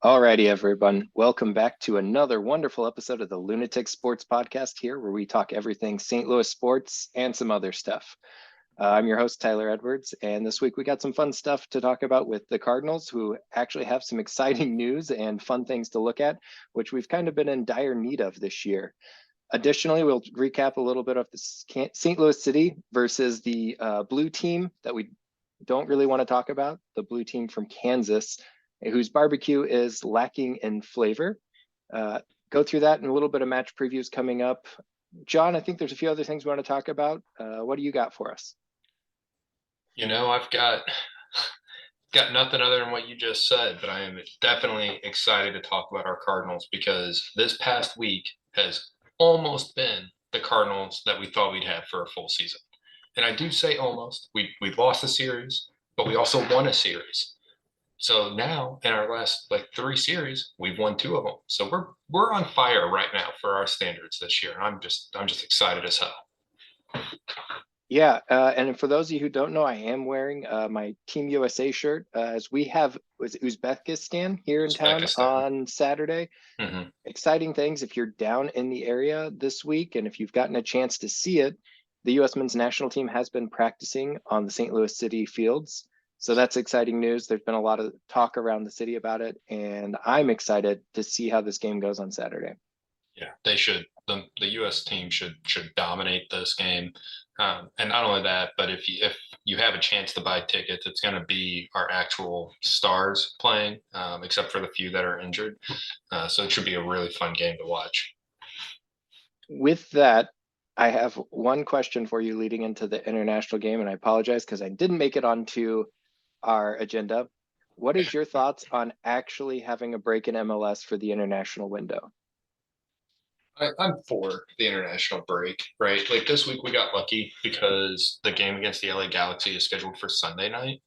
Alrighty, everyone. Welcome back to another wonderful episode of the Lunatic Sports Podcast here, where we talk everything St. Louis sports and some other stuff. I'm your host, Tyler Edwards, and this week we got some fun stuff to talk about with the Cardinals, who actually have some exciting news and fun things to look at, which we've kind of been in dire need of this year. Additionally, we'll recap a little bit of the St. Louis City versus the blue team that we don't really want to talk about, the blue team from Kansas, whose barbecue is lacking in flavor. Go through that and a little bit of match previews coming up. John, I think there's a few other things we want to talk about. What do you got for us? I've got nothing other than what you just said, but I am definitely excited to talk about our Cardinals because this past week has almost been the Cardinals that we thought we'd have for a full season. And I do say almost. We lost a series, but we also won a series. So now in our last three series, we've won two of them. So we're on fire right now for our standards this year. And I'm just excited as hell. Yeah, and for those of you who don't know, I am wearing my Team USA shirt as we have Uzbekistan here in town on Saturday. Mm-hmm. Exciting things if you're down in the area this week, and if you've gotten a chance to see it, the U.S. men's national team has been practicing on the St. Louis City fields. So that's exciting news. There's been a lot of talk around the city about it, and I'm excited to see how this game goes on Saturday. Yeah, they should. The U.S. team should dominate this game, and not only that, but if you have a chance to buy tickets, it's going to be our actual stars playing, except for the few that are injured. So it should be a really fun game to watch. With that, I have one question for you leading into the international game, and I apologize because I didn't make it onto our agenda. What is your thoughts on actually having a break in MLS for the international window? I'm for the international break, right? Like this week we got lucky because the game against the LA Galaxy is scheduled for Sunday night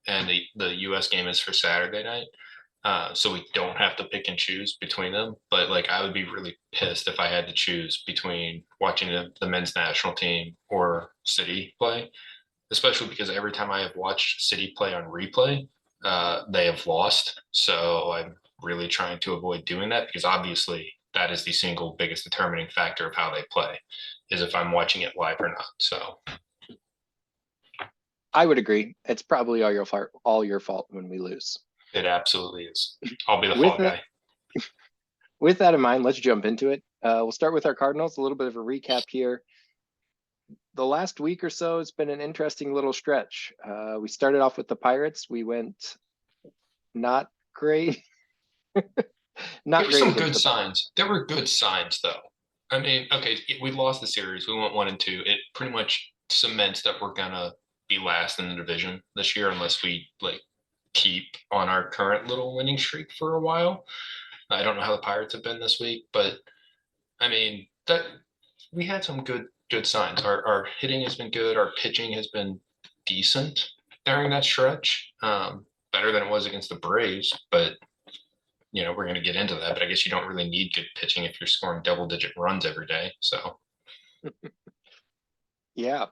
and the US game is for Saturday night. So we don't have to pick and choose between them. But I would be really pissed if I had to choose between watching the men's national team or City play, especially because every time I have watched City play on replay, they have lost. So I'm really trying to avoid doing that because obviously that is the single biggest determining factor of how they play is if I'm watching it live or not. So I would agree. It's probably all your fault when we lose. It absolutely is. I'll be the fall guy. With that in mind, let's jump into it. We'll start with our Cardinals. A little bit of a recap here. The last week or so, it's been an interesting little stretch. We started off with the Pirates. We went not great. There were some good signs. There were good signs, though. I mean, okay, we lost the series. We went 1-2. It pretty much cements that we're gonna be last in the division this year unless we keep on our current little winning streak for a while. I don't know how the Pirates have been this week, but I mean that we had some good signs. Our hitting has been good. Our pitching has been decent during that stretch. Better than it was against the Braves, but we're going to get into that. But I guess you don't really need good pitching if you're scoring double-digit runs every day. So, yeah.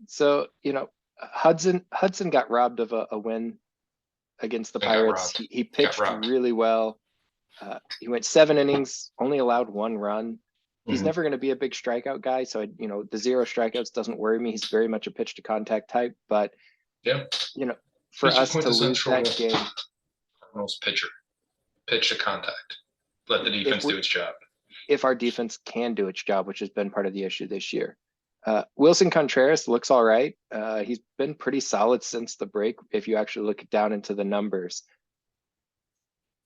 So Hudson got robbed of a win against the Pirates. He pitched really well. He went 7 innings, only allowed 1 run. He's never going to be a big strikeout guy. So, the 0 strikeouts doesn't worry me. He's very much a pitch to contact type. But, for us to lose that game. Cardinals pitcher, pitch to contact. Let the defense do its job. If our defense can do its job, which has been part of the issue this year. Wilson Contreras looks all right. He's been pretty solid since the break, if you actually look down into the numbers.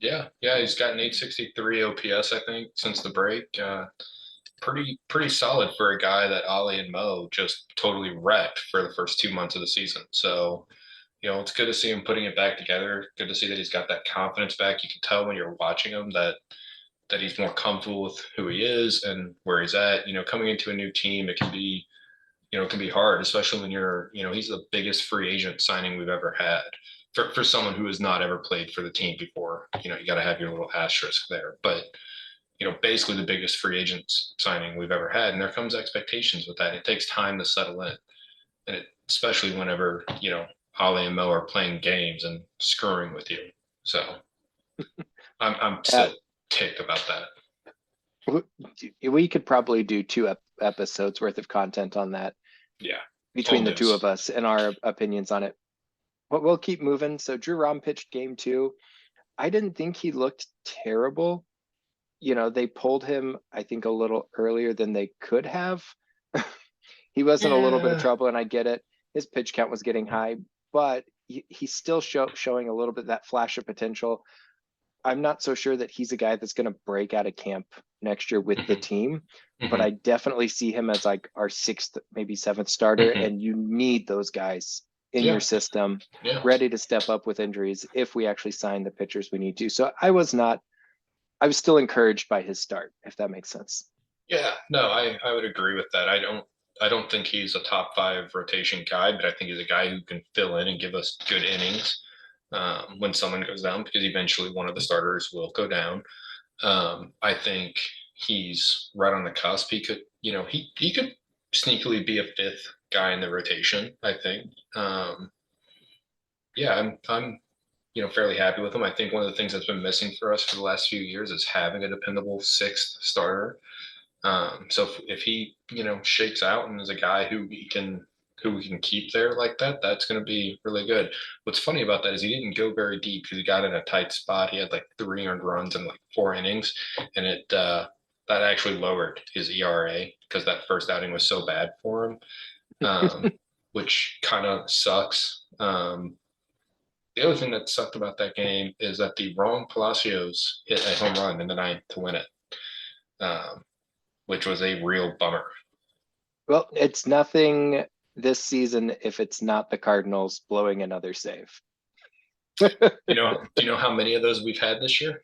Yeah, he's got an 863 OPS, I think, since the break. Pretty solid for a guy that Ali and Mo just totally wrecked for the first 2 months of the season. So, it's good to see him putting it back together. Good to see that he's got that confidence back. You can tell when you're watching him that he's more comfortable with who he is and where he's at. Coming into a new team, it can be hard, especially when he's the biggest free agent signing we've ever had. For someone who has not ever played for the team before, you got to have your little asterisk there. But, basically the biggest free agent signing we've ever had. And there comes expectations with that. It takes time to settle in. And especially whenever, Ali and Mo are playing games and screwing with you. So I'm Uh, still ticked about that. we could probably do two episodes worth of content on that Yeah, between old the two news. of us and our opinions on it. But we'll keep moving. So Drew Rom pitched game two. I didn't think he looked terrible. They pulled him, I think, a little earlier than they could have. He was in a little bit of Yeah, trouble, and I get it. His pitch count was getting high, but he's still showing a little bit of that flash of potential. I'm not so sure that he's a guy that's going to break out of camp next year with the hmm team, but hmm I definitely see him as like our sixth, maybe seventh starter, hmm and you need those guys in your yeah, system yeah, ready to step up with injuries if we actually sign the pitchers we need to. So I was still encouraged by his start, if that makes sense. yeah. No, I would agree with that. I don't think he's a top five rotation guy, but I think he's a guy who can fill in and give us good innings when someone goes down, because eventually one of the starters will go down. I think he's right on the cusp. He could, he could sneakily be a fifth guy in the rotation. I think. Yeah, I'm fairly happy with him. I think one of the things that's been missing for us for the last few years is having a dependable sixth starter. So if he shakes out and is a guy who we can keep there like that, that's going to be really good. What's funny about that is he didn't go very deep because he got in a tight spot. He had like 3 earned runs in like 4 innings, and that actually lowered his ERA because that first outing was so bad for him, which kind of sucks. The other thing that sucked about that game is that the wrong Palacios hit a home run in the ninth to win it, um, which was a real bummer. Well, it's nothing this season if it's not the Cardinals blowing another save. Do you know how many of those we've had this year?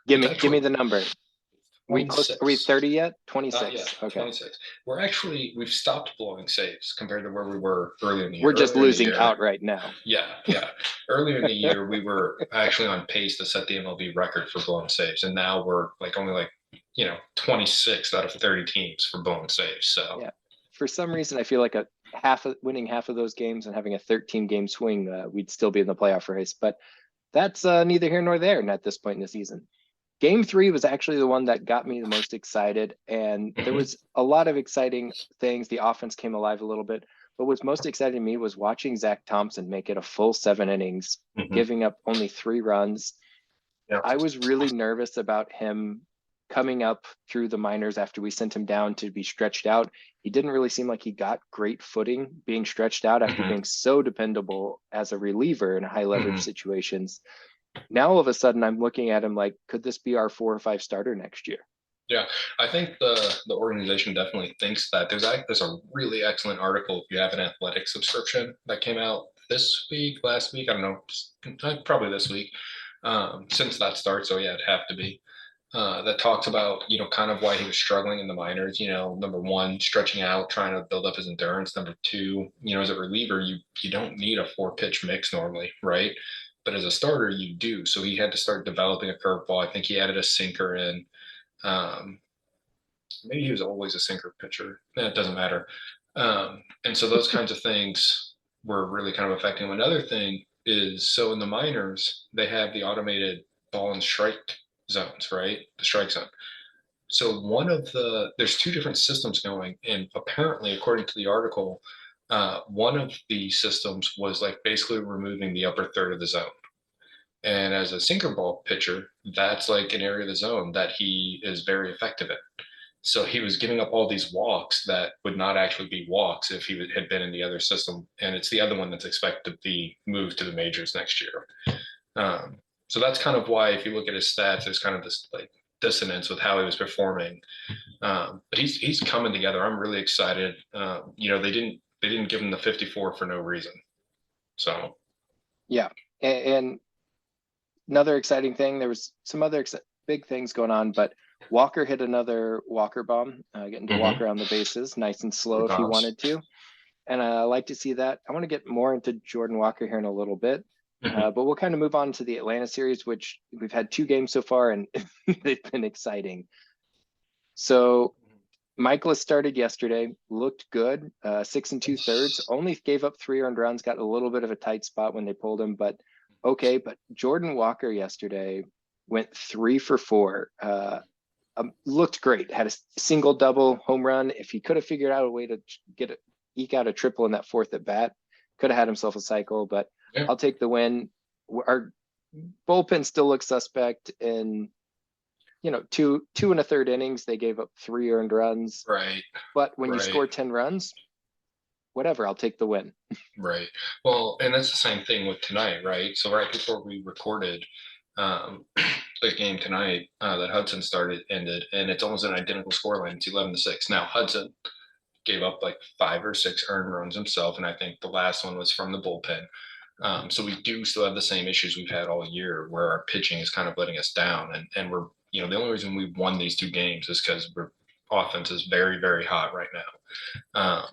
Give It's me give me actually the number. We close? Are we 26. 30 yet? Yeah, 26. Okay. 26. We've stopped blowing saves compared to where we were earlier in the year. We're just Earlier in the losing year, out right now. yeah, yeah. Earlier in the year, we were actually on pace to set the MLB record for blown saves, and now we're like only 26 out of 30 teams for blown saves. So Yeah. For some reason, I feel like winning half of those games and having a 13 game swing, we'd still be in the playoff race. But that's neither here nor there at this point in the season. Game three was actually the one that got me the most excited, and there mhm, was a lot of exciting things. The offense came alive a little bit, but what's most exciting to me was watching Zach Thompson make it a full 7 innings, mhm, giving up only 3 runs. yeah, I was really nervous about him coming up through the minors after we sent him down to be stretched out. He didn't really seem like he got great footing being stretched out after mhm, being so dependable as a reliever in high leverage mhm. situations. Now all of a sudden I'm looking at him like, could this be our 4 or 5 starter next year? Yeah, I think the organization definitely thinks that. There's a really excellent article if you have an athletic subscription that came out this week, last week. I don't know, probably this week. Since that starts, so yeah, it'd have to be. That talks about kind of why he was struggling in the minors. Number one, stretching out, trying to build up his endurance. Number two, as a reliever, you don't need a 4 pitch mix normally, right? But as a starter, you do. So he had to start developing a curveball. I think he added a sinker in. Um, Maybe he was always a sinker pitcher. It doesn't matter. And so those kinds of things were really kind of affecting him. Another thing is, so in the minors, they have the automated ball and strike zones, right? The strike zone. So there's two different systems going, and apparently, according to the article, one of the systems was like basically removing the upper third of the zone. And as a sinker ball pitcher, that's like an area of the zone that he is very effective in. So he was giving up all these walks that would not actually be walks if he had been in the other system. And it's the other one that's expected to be moved to the majors next year. So that's kind of why, if you look at his stats, there's kind of this like dissonance with how he was performing. But he's coming together. I'm really excited. They didn't give him the 54 for no reason. So Yeah. And another exciting thing, there was some other big things going on, but Walker hit another Walker bomb, getting to walk mhm, around the bases nice and slow good if he vibes. wanted to. And I like to see that. I want to get more into Jordan Walker here in a little bit. Mhm, But we'll kind of move on to the Atlanta series, which we've had 2 games so far, and they've been exciting. So Michaelis started yesterday, looked good, 6 and 2/3, only gave up 3 earned runs, got a little bit of a tight spot when they pulled him, but okay, but Jordan Walker yesterday went 3 for 4. Looked great. Had a single double home run. If he could have figured out a way to eke out a triple in that fourth at bat, could have had himself a cycle. But Yeah. I'll take the win. Our bullpen still looks suspect. In two and a third innings, they gave up 3 earned runs. Right. But when you Right. score 10 runs, whatever, I'll take the win. Right. Well, and that's the same thing with tonight, right? So right before we recorded the game tonight, that Hudson ended, and it's almost an identical scoreline. It's 11-6. Now Hudson gave up like 5 or 6 earned runs himself, and I think the last one was from the bullpen. So we do still have the same issues we've had all year, where our pitching is kind of letting us down, and we're the only reason we've won these 2 games is because our offense is very, very hot right now.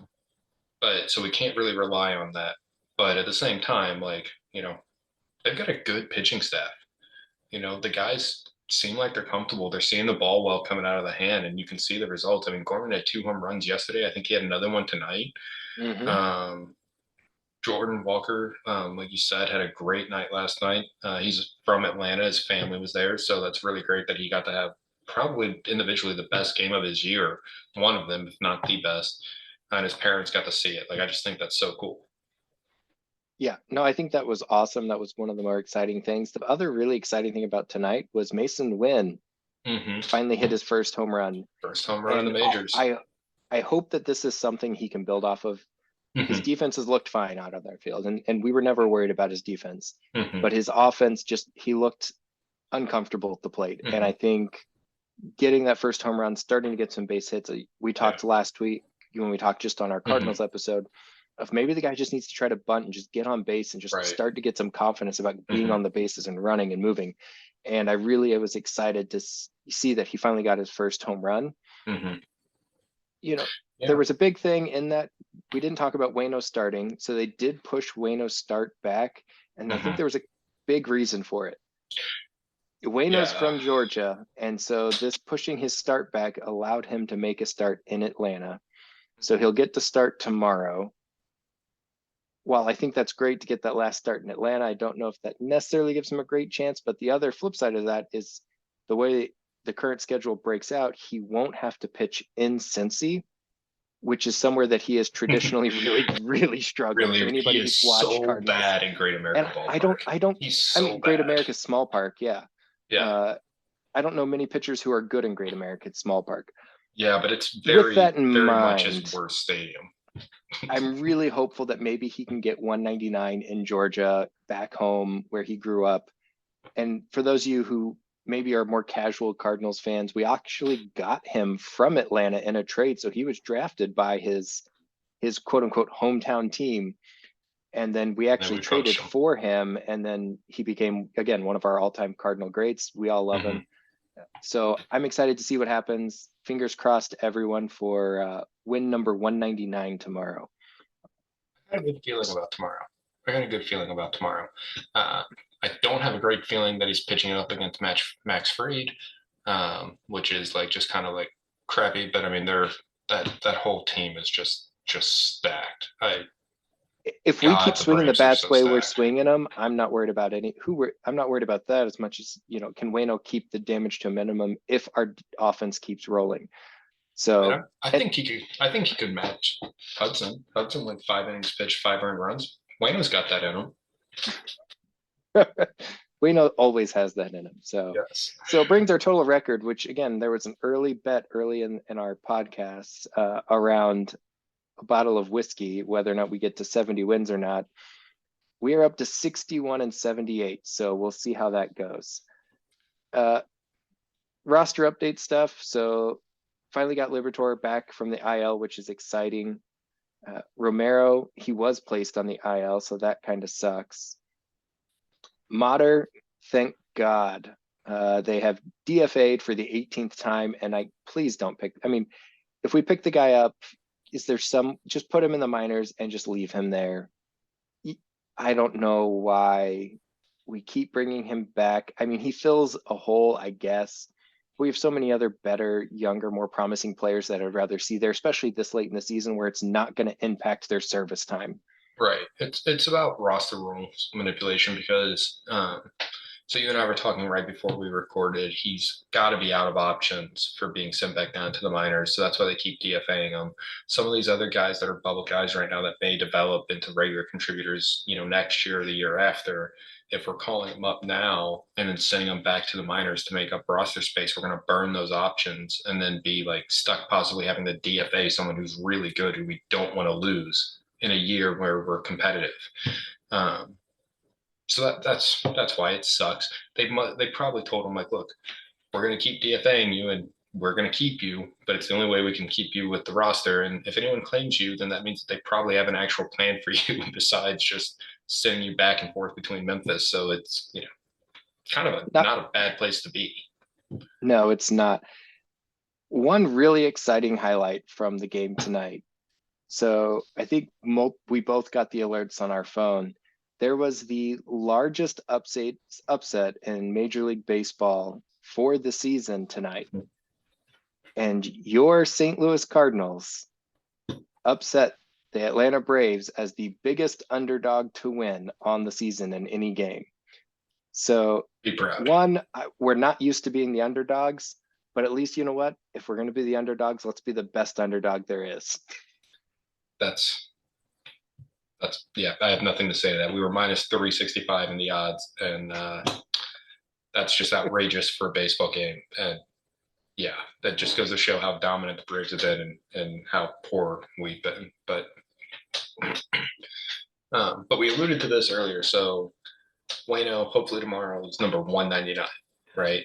But so we can't really rely on that. But at the same time, they've got a good pitching staff. The guys seem like they're comfortable. They're seeing the ball well coming out of the hand, and you can see the results. I mean, Gorman had 2 home runs yesterday. I think he had another one tonight. Mm-hmm. Jordan Walker, like you said, had a great night last night. He's from Atlanta. His family was there, so that's really great that he got to have probably individually the best game of his year, one of them, if not the best. And his parents got to see it. I just think that's so cool. Yeah, no, I think that was awesome. That was one of the more exciting things. The other really exciting thing about tonight was Mason Wynn finally hit his first home run. First home run in the And majors. I hope that this is something he can build off of. His defense has looked fine out on their field, and we were never worried about his defense. But his offense, he looked uncomfortable at the plate. And I think getting that first home run, starting to get some base hits. We talked last week when we talked just on our Cardinals episode of maybe the guy just needs to try to bunt and just get on base and just start to get some confidence about being on the bases and running and moving. And I was excited to see that he finally got his first home run. There was a big thing in that we didn't talk about Waino starting. So they did push Waino's start back. And I think there was a big reason for it. Waino's from Georgia. And so this pushing his start back allowed him to make a start in Atlanta. So he'll get to start tomorrow. While I think that's great to get that last start in Atlanta, I don't know if that necessarily gives him a great chance. But the other flip side of that is the way the current schedule breaks out, he won't have to pitch in Cincy, which is somewhere that he has traditionally really, really struggled. Really, for anybody he is who's watched so Cardinals. bad in Great America Ballpark. I don't. He's so Great bad. America's small park, yeah. Yeah. I don't know many pitchers who are good in Great America's small park. Yeah, but it's very, very much his worst stadium. I'm really hopeful that maybe he can get 199 in Georgia, back home where he grew up. And for those of you who maybe are more casual Cardinals fans, we actually got him from Atlanta in a trade. So he was drafted by his quote unquote hometown team. And then we actually traded for him. And then he became, again, one of our all-time Cardinal greats. We all love him. So I'm excited to see what happens. Fingers crossed, everyone, for win number 199 tomorrow. I got a good feeling about tomorrow. I don't have a great feeling that he's pitching it up against Max Fried, which is just kind of crappy. But I mean, that whole team is just stacked. If we keep swinging the bats way we're swinging them, I'm not worried about I'm not worried about that as much as, can Waino keep the damage to a minimum if our offense keeps rolling. So I think he could match Hudson. Hudson went 5 innings pitched, 5 earned runs. Waino's got that in him. Waino always has that in him. So So it brings our total record, which again, there was an early bet early in our podcast around a bottle of whiskey, whether or not we get to 70 wins or not. We are up to 61 and 78. So we'll see how that goes. Roster update stuff. So finally got Liberatore back from the IL, which is exciting. Romero, he was placed on the IL, so that kind of sucks. Mater, thank God. They have DFA'd for the 18th time, and please don't pick. I mean, if we pick the guy up, is there just put him in the minors and just leave him there. I don't know why we keep bringing him back. I mean, he fills a hole, I guess. We have so many other better, younger, more promising players that I'd rather see there, especially this late in the season where it's not going to impact their service time. Right. It's about roster rules manipulation because so you and I were talking right before we recorded. He's got to be out of options for being sent back down to the minors, so that's why they keep DFAing him. Some of these other guys that are bubble guys right now that may develop into regular contributors, next year or the year after. If we're calling them up now and then sending them back to the minors to make up roster space, we're going to burn those options and then be like stuck possibly having to DFA someone who's really good who we don't want to lose in a year where we're competitive. Um, so that's why it sucks. They probably told him like, look, we're going to keep DFAing you and we're going to keep you, but it's the only way we can keep you with the roster. And if anyone claims you, then that means that they probably have an actual plan for you besides just sending you back and forth between Memphis. So it's kind of Not, not a bad place to be. no, it's not. One really exciting highlight from the game tonight. So I think we both got the alerts on our phone. There was the largest upset in Major League Baseball for the season tonight. And your St. Louis Cardinals upset the Atlanta Braves as the biggest underdog to win on the season in any game. So, Be proud. one, we're not used to being the underdogs, but at least you know what? If we're going to be the underdogs, let's be the best underdog there is. That's yeah. I have nothing to say to that. We were minus 365 in the odds, and that's just outrageous for a baseball game. And yeah, that just goes to show how dominant the Braves have been and how poor we've been. But we alluded to this earlier. So Waino, hopefully tomorrow, is number 199, right?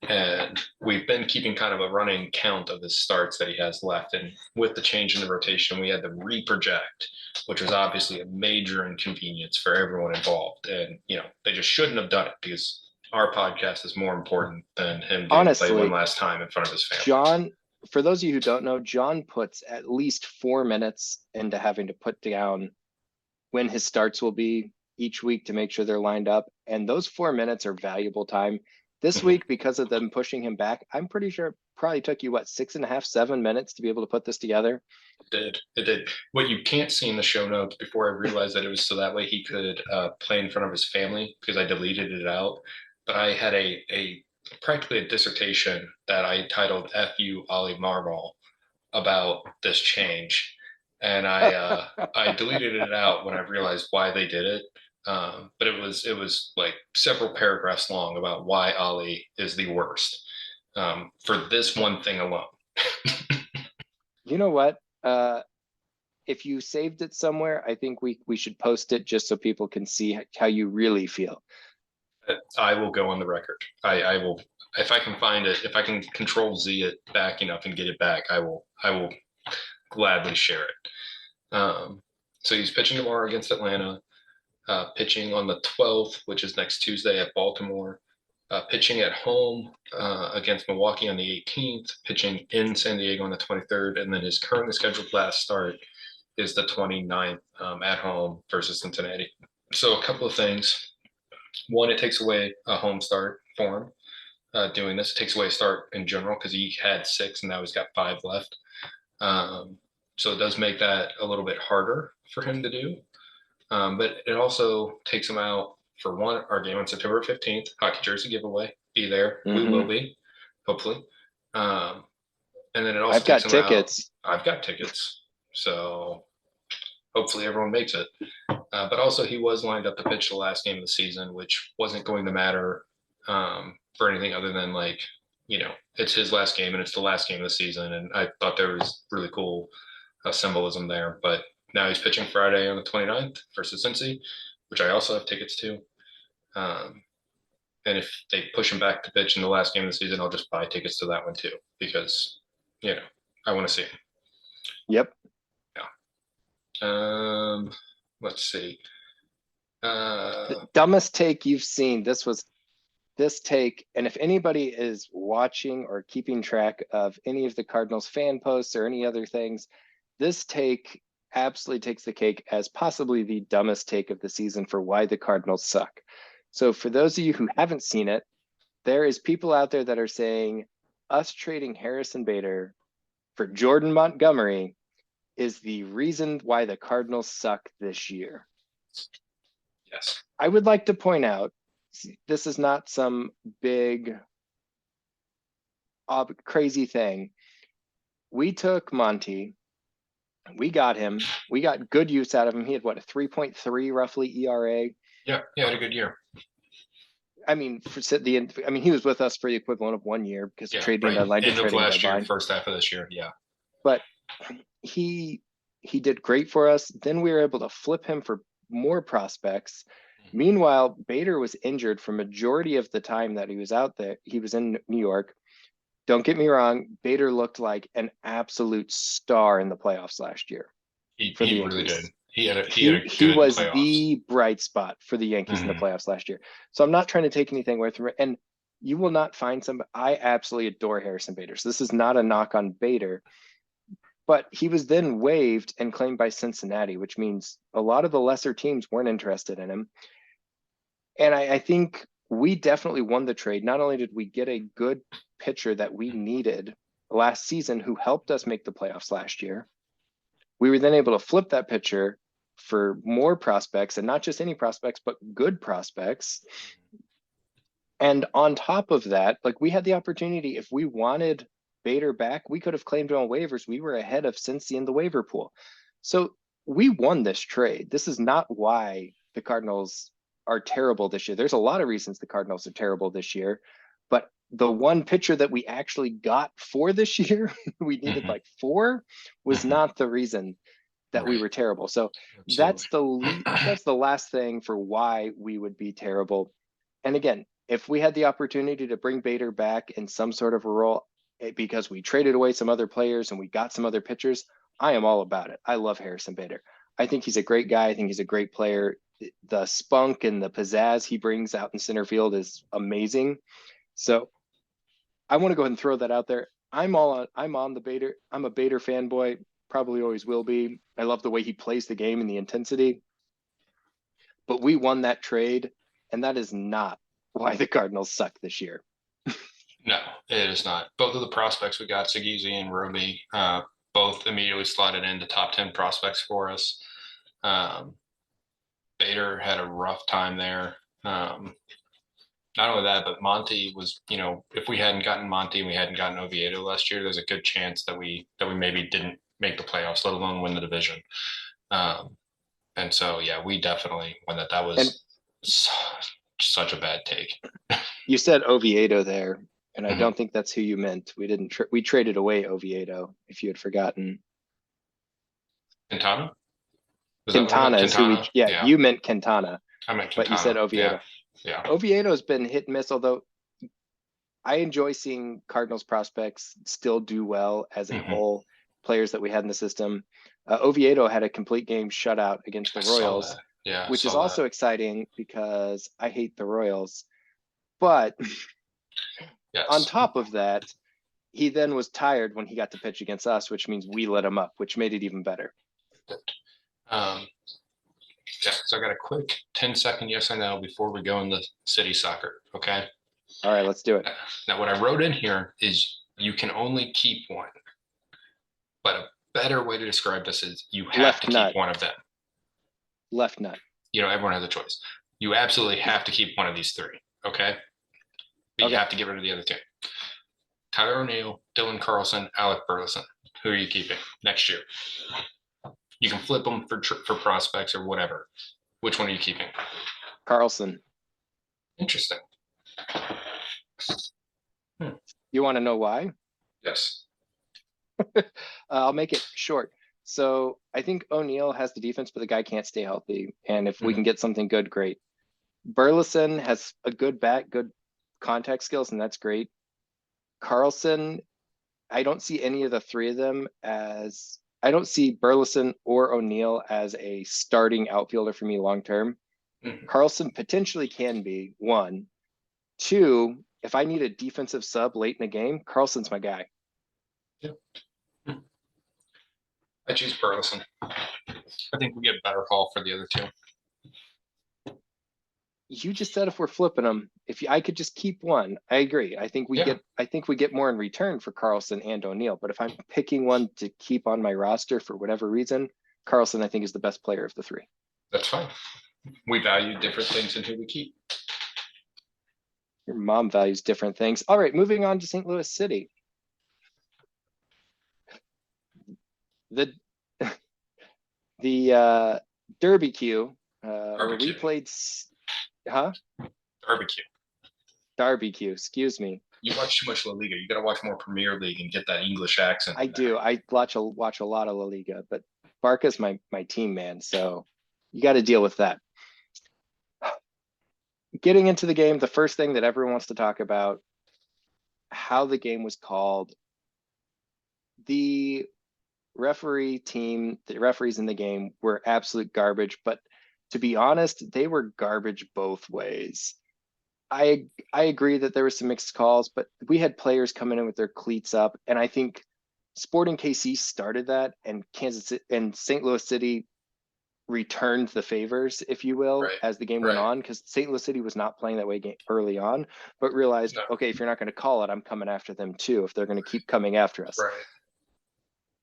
And we've been keeping kind of a running count of his starts that he has left. And with the change in the rotation, we had to reproject, which was obviously a major inconvenience for everyone involved. And, they just shouldn't have done it because our podcast is more important than him getting to play one Honestly, last time in front of his family. John, for those of you who don't know, John puts at least 4 minutes into having to put down when his starts will be each week to make sure they're lined up. And those 4 minutes are valuable time. This week, because of them pushing him back, I'm pretty sure it probably took you, 6.5, 7 minutes to be able to put this together? It did. What you can't see in the show notes before I realized that it was so that way he could play in front of his family because I deleted it out. But I had a practically a dissertation that I titled "F.U. Ollie Marmol" about this change, and I deleted it out when I realized why they did it. But it was like several paragraphs long about why Ollie is the worst for this one thing alone. You know what? If you saved it somewhere, I think we should post it just so people can see how you really feel. I will go on the record. I will, if I can find it, if I can control Z it back enough and get it back, I will gladly share it. So he's pitching tomorrow against Atlanta, pitching on the 12th, which is next Tuesday at Baltimore, pitching at home against Milwaukee on the 18th, pitching in San Diego on the 23rd, and then his currently scheduled last start is the 29th at home versus Cincinnati. So a couple of things. One, it takes away a home start for him. Doing this, it takes away a start in general because he had 6 and now he's got 5 left. So it does make that a little bit harder for him to do. But it also takes him out for one, our game on September 15th, hockey jersey giveaway. Be there. We will be, hopefully. And then it also I've got takes him tickets. I've got tickets. So hopefully everyone makes it. But also he was lined up to pitch the last game of the season, which wasn't going to matter for anything other than it's his last game and it's the last game of the season. And I thought there was really cool symbolism there. But now he's pitching Friday on the 29th versus Cincy, which I also have tickets to. And if they push him back to pitch in the last game of the season, I'll just buy tickets to that one too, because, I want to see him. Yep. Yeah. Let's see. The dumbest take you've seen. This take, and if anybody is watching or keeping track of any of the Cardinals fan posts or any other things, this take absolutely takes the cake as possibly the dumbest take of the season for why the Cardinals suck. So for those of you who haven't seen it, there is people out there that are saying us trading Harrison Bader for Jordan Montgomery is the reason why the Cardinals suck this year. Yes. I would like to point out, this is not some big crazy thing. We took Monty, we got him, we got good use out of him. He had what, a 3.3 roughly ERA. Yeah, he had a good year. I mean, he was with us for the equivalent of 1 year because of Yeah, trading right. deadline to End of trading last year, deadline. first half of this year. Yeah. But he did great for us. Then we were able to flip him for more prospects. Meanwhile, Bader was injured for majority of the time that he was out there. He was in New York. Don't get me wrong, Bader looked like an absolute star in the playoffs last year for the He really did. Yankees. He had a He good was playoffs. the bright spot for the Yankees in the Mm-hmm. playoffs last year. So I'm not trying to take anything away from it. And you will not find somebody. I absolutely adore Harrison Bader. So this is not a knock on Bader, but he was then waived and claimed by Cincinnati, which means a lot of the lesser teams weren't interested in him. And I think we definitely won the trade. Not only did we get a good pitcher that we needed last season who helped us make the playoffs last year, we were then able to flip that pitcher for more prospects, and not just any prospects, but good prospects. And on top of that, like, we had the opportunity, if we wanted Bader back, we could have claimed him on waivers. We were ahead of Cincy in the waiver pool. So we won this trade. This is not why the Cardinals are terrible this year. There's a lot of reasons the Cardinals are terrible this year, but the one pitcher that we actually got for this year, we needed Mm-hmm. like 4, was Mm-hmm. not the reason that we Right. were terrible. So Absolutely. that's the last thing for why we would be terrible. And again, if we had the opportunity to bring Bader back in some sort of a role, because we traded away some other players and we got some other pitchers, I am all about it. I love Harrison Bader. I think he's a great guy. I think he's a great player. The spunk and the pizzazz he brings out in center field is amazing. So I want to go ahead and throw that out there. I'm on the Bader. I'm a Bader fanboy. Probably always will be. I love the way he plays the game and the intensity. But we won that trade, and that is not why the Cardinals suck this year. No, it is not. Both of the prospects we got, Segezi and Roby, both immediately slotted into top 10 prospects for us. Bader had a rough time there. Not only that, but Monty was, if we hadn't gotten Monty and we hadn't gotten Oviedo last year, there's a good chance that we maybe didn't make the playoffs, let alone win the division. And so, yeah, we definitely won that. That was such a bad take. You said Oviedo there, and I Mhm. don't think that's who you meant. We didn't. We traded away Oviedo. If you had forgotten, Quintana? Was that what I meant? Quintana is who we. Quintana? Yeah, Yeah, you meant Quintana, I meant but you said Quintana. Oviedo. Yeah. Oviedo's been hit and miss, although I enjoy seeing Cardinals prospects still do well as a Mm-hmm. whole. Players that we had in the system. Oviedo had a complete game shutout against the I saw Royals, that. Yeah, I which is saw that. also exciting because I hate the Royals. But on Yes. top of that, he then was tired when he got to pitch against us, which means we let him up, which made it even better. Um, yeah, so I got a quick 10-second yes or no before we go into city soccer. Okay. All right, let's do it. Now, what I wrote in here is you can only keep one, but a better way to describe this is you have Left to nut. keep one of them. Left nut. Everyone has a choice. You absolutely have to keep one of these 3. Okay. But Okay. you have to get rid of the other 2. Tyler O'Neill, Dylan Carlson, Alec Burleson. Who are you keeping next year? You can flip them for prospects or whatever. Which one are you keeping? Carlson. Interesting. You want to know why? Yes. I'll make it short. So I think O'Neill has the defense, but the guy can't stay healthy. And if we can get something good, great. Burleson has a good bat, good contact skills, and that's great. Carlson, I don't see any of the 3 of them as, I don't see Burleson or O'Neill as a starting outfielder for me long term. Mm-hmm. Carlson potentially can be, 1. 2, if I need a defensive sub late in the game, Carlson's my guy. Yeah. I choose Burleson. I think we get better haul for the other 2. You just said if we're flipping them, I could just keep one, I agree. I think we get more in return for Carlson and O'Neill. But if I'm picking one to keep on my roster for whatever reason, Carlson I think is the best player of the 3. That's fine. We value different things in who we keep. Your mom values different things. All right, moving on to St. Louis City. The the Derby Q, where we played, huh? Barbecue. Derby Q, excuse me. You watch too much La Liga. You got to watch more Premier League and get that English accent. I do. I watch a lot of La Liga, but Barca's my team, man. So you got to deal with that. Getting into the game, the first thing that everyone wants to talk about, how the game was called. The referee team, the referees in the game were absolute garbage, but to be honest, they were garbage both ways. I agree that there were some mixed calls, but we had players coming in with their cleats up, and I think Sporting KC started that, and Kansas City and St. Louis City returned the favors, if you will, as the game went on, because St. Louis City was not playing that way early on, but realized, okay, if you're not going to call it, I'm coming after them too, if they're going to keep coming after us.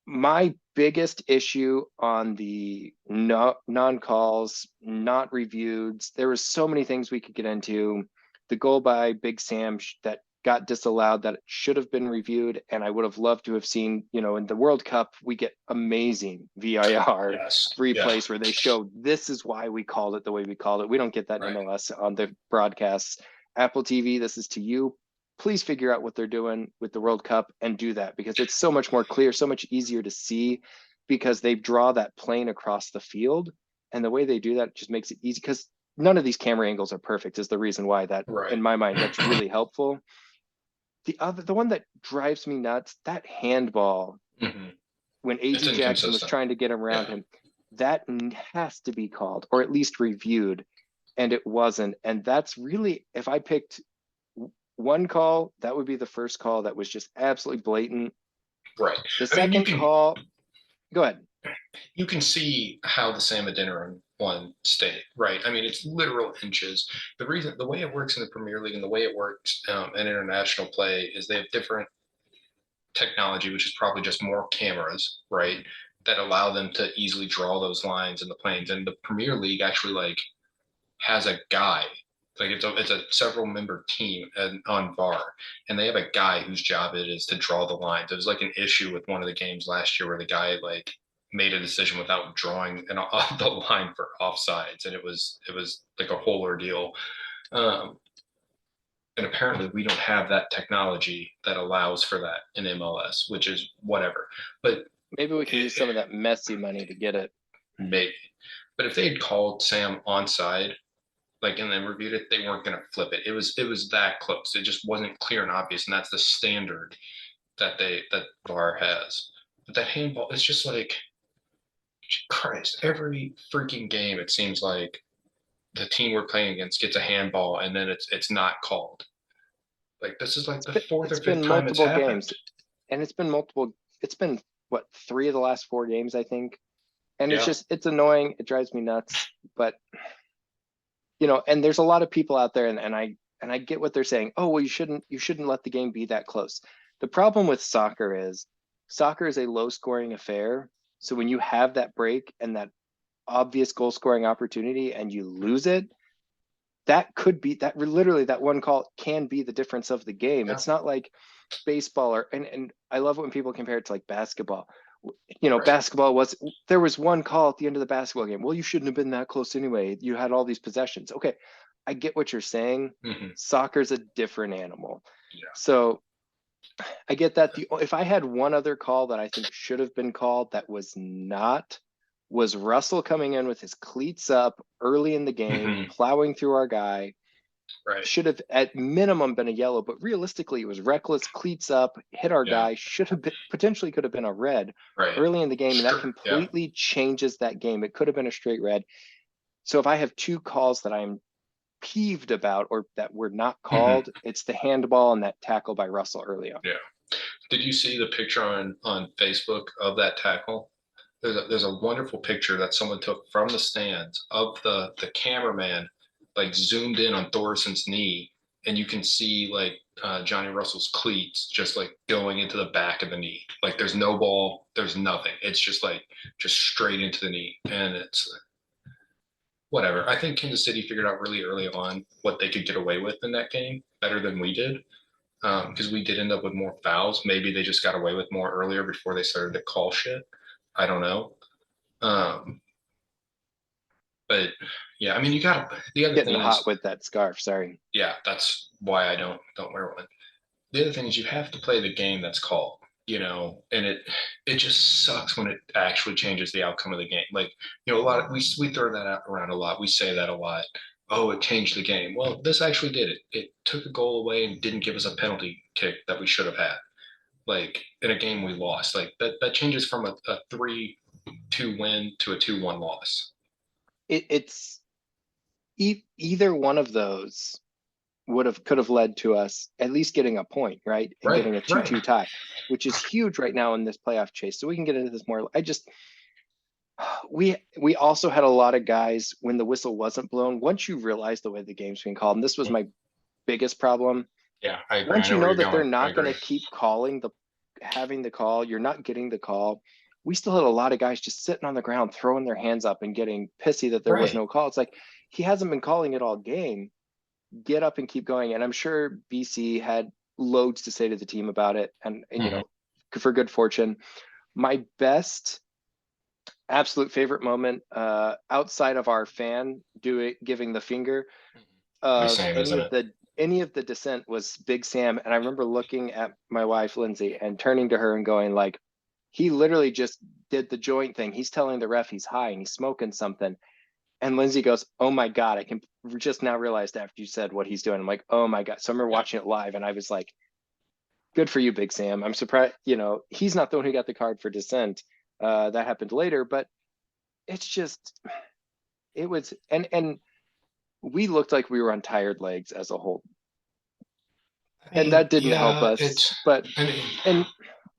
My biggest issue on the non-calls, not reviewed, there was so many things we could get into. The goal by Big Sam that got disallowed, that should have been reviewed, and I would have loved to have seen, in the World Cup, we get amazing VAR replays where they show this is why we called it the way we called it. We don't get that in MLS on the broadcasts. Apple TV, this is to you. Please figure out what they're doing with the World Cup and do that, because it's so much more clear, so much easier to see, because they draw that plane across the field, and the way they do that just makes it easy, because none of these camera angles are perfect is the reason why that, in my mind, that's really helpful. The one that drives me nuts, that handball, when AZ Jackson was trying to get around him, that has to be called, or at least reviewed, and it wasn't. And that's really, if I picked one call, that would be the first call that was just absolutely blatant. The second call, go ahead. You can see how the Sam Adeniran one stayed, right? I mean, it's literal inches. The way it works in the Premier League and the way it works in international play is they have different technology, which is probably just more cameras, right? That allow them to easily draw those lines in the planes. And the Premier League actually has a guy, it's a several member team on VAR, and they have a guy whose job it is to draw the lines. There was an issue with one of the games last year where the guy made a decision without drawing the line for offsides, and it was like a whole ordeal. And apparently we don't have that technology that allows for that in MLS, which is whatever. But maybe we can use some of that messy money to get it. Maybe. But if they had called Sam onside, and then reviewed it, they weren't going to flip it. It was that close. It just wasn't clear and obvious, and that's the standard that VAR has. But that handball, it's just Christ, every freaking game it seems like the team we're playing against gets a handball and then it's not called. This is the fourth or fifth time it's happened. Games. And it's been what, 3 of the last 4 games, I think. And it's annoying. It drives me nuts. But and there's a lot of people out there, and I get what they're saying. Oh, well, you shouldn't let the game be that close. The problem with soccer is a low scoring affair. So when you have that break and that obvious goal scoring opportunity and you lose it, that could be that one call can be the difference of the game. It's not like baseball and I love it when people compare it to basketball. Basketball there was one call at the end of the basketball game. Well, you shouldn't have been that close anyway. You had all these possessions. Okay, I get what you're saying. Soccer's a different animal. So I get that. If I had one other call that I think should have been called that was not, was Russell coming in with his cleats up early in the game, plowing through our guy. Should have at minimum been a yellow, but realistically it was reckless, cleats up, hit our guy, could have been a red early in the game, and that completely changes that game. It could have been a straight red. So if I have 2 calls that I'm peeved about or that were not called, it's the handball and that tackle by Russell early on. Did you see the picture on Facebook of that tackle? There's a wonderful picture that someone took from the stands of the cameraman zoomed in on Thorison's knee, and you can see Johnny Russell's cleats just going into the back of the knee. There's no ball, there's nothing. It's just straight into the knee, and it's whatever. I think Kansas City figured out really early on what they could get away with in that game better than we did. Because we did end up with more fouls. Maybe they just got away with more earlier before they started to call shit. I don't know. Um, but yeah, I mean, you got the other Getting thing hot is, with that scarf. Sorry. yeah, that's why I don't wear one. The other thing is you have to play the game that's called, and it just sucks when it actually changes the outcome of the game. Like, a lot of we throw that out around a lot. We say that a lot. Oh, it changed the game. Well, this actually did it. It took a goal away and didn't give us a penalty kick that we should have had. Like in a game we lost. Like that changes from a 3-2 win to a 2-1 loss. It's either one of those could have led to us at least getting a point, right? And Right, getting a right. 2-2 tie, which is huge right now in this playoff chase. So we can get into this more. We also had a lot of guys when the whistle wasn't blown. Once you realize the way the game's being called, and this was my biggest problem. Yeah, I agree. Once I know you where know you're that they're going. I not going agree. to keep having the call, you're not getting the call. We still had a lot of guys just sitting on the ground, throwing their hands up and getting pissy that there was Right. no call. It's like, he hasn't been calling it all game. Get up and keep going. And I'm sure BC had loads to say to the team about it. And Mm-hmm. for good fortune, my best absolute favorite moment outside of our fan giving the finger of Same, isn't it? any of the dissent was Big Sam. And I remember looking at my wife Lindsay and turning to her and going like, he literally just did the joint thing. He's telling the ref he's high and he's smoking something. And Lindsay goes, oh my God, I can just now realized after you said what he's doing. I'm like, oh my God. So I remember watching it live and I was like, good for you, Big Sam. I'm surprised, he's not the one who got the card for dissent. That happened later, but it's just, it was, and we looked like we were on tired legs as a whole. And that didn't help Yeah, us, but, and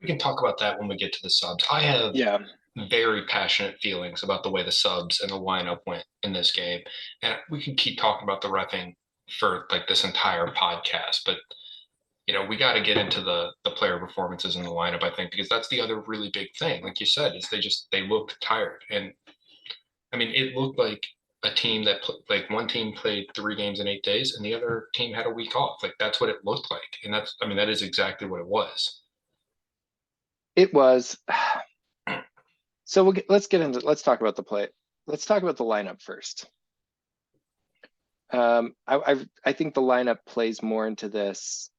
we can talk about that when we get to the subs. I have yeah, very passionate feelings about the way the subs and the lineup went in this game. And we can keep talking about the reffing for like this entire podcast, but we got to get into the player performances in the lineup, I think, because that's the other really big thing. Like you said, is they looked tired. And I mean, it looked like a team that like one team played 3 games in 8 days and the other team had a week off. Like that's what it looked like. And that is exactly what it was. it was. So let's talk about the play. Let's talk about the lineup first. I think the lineup plays more into this,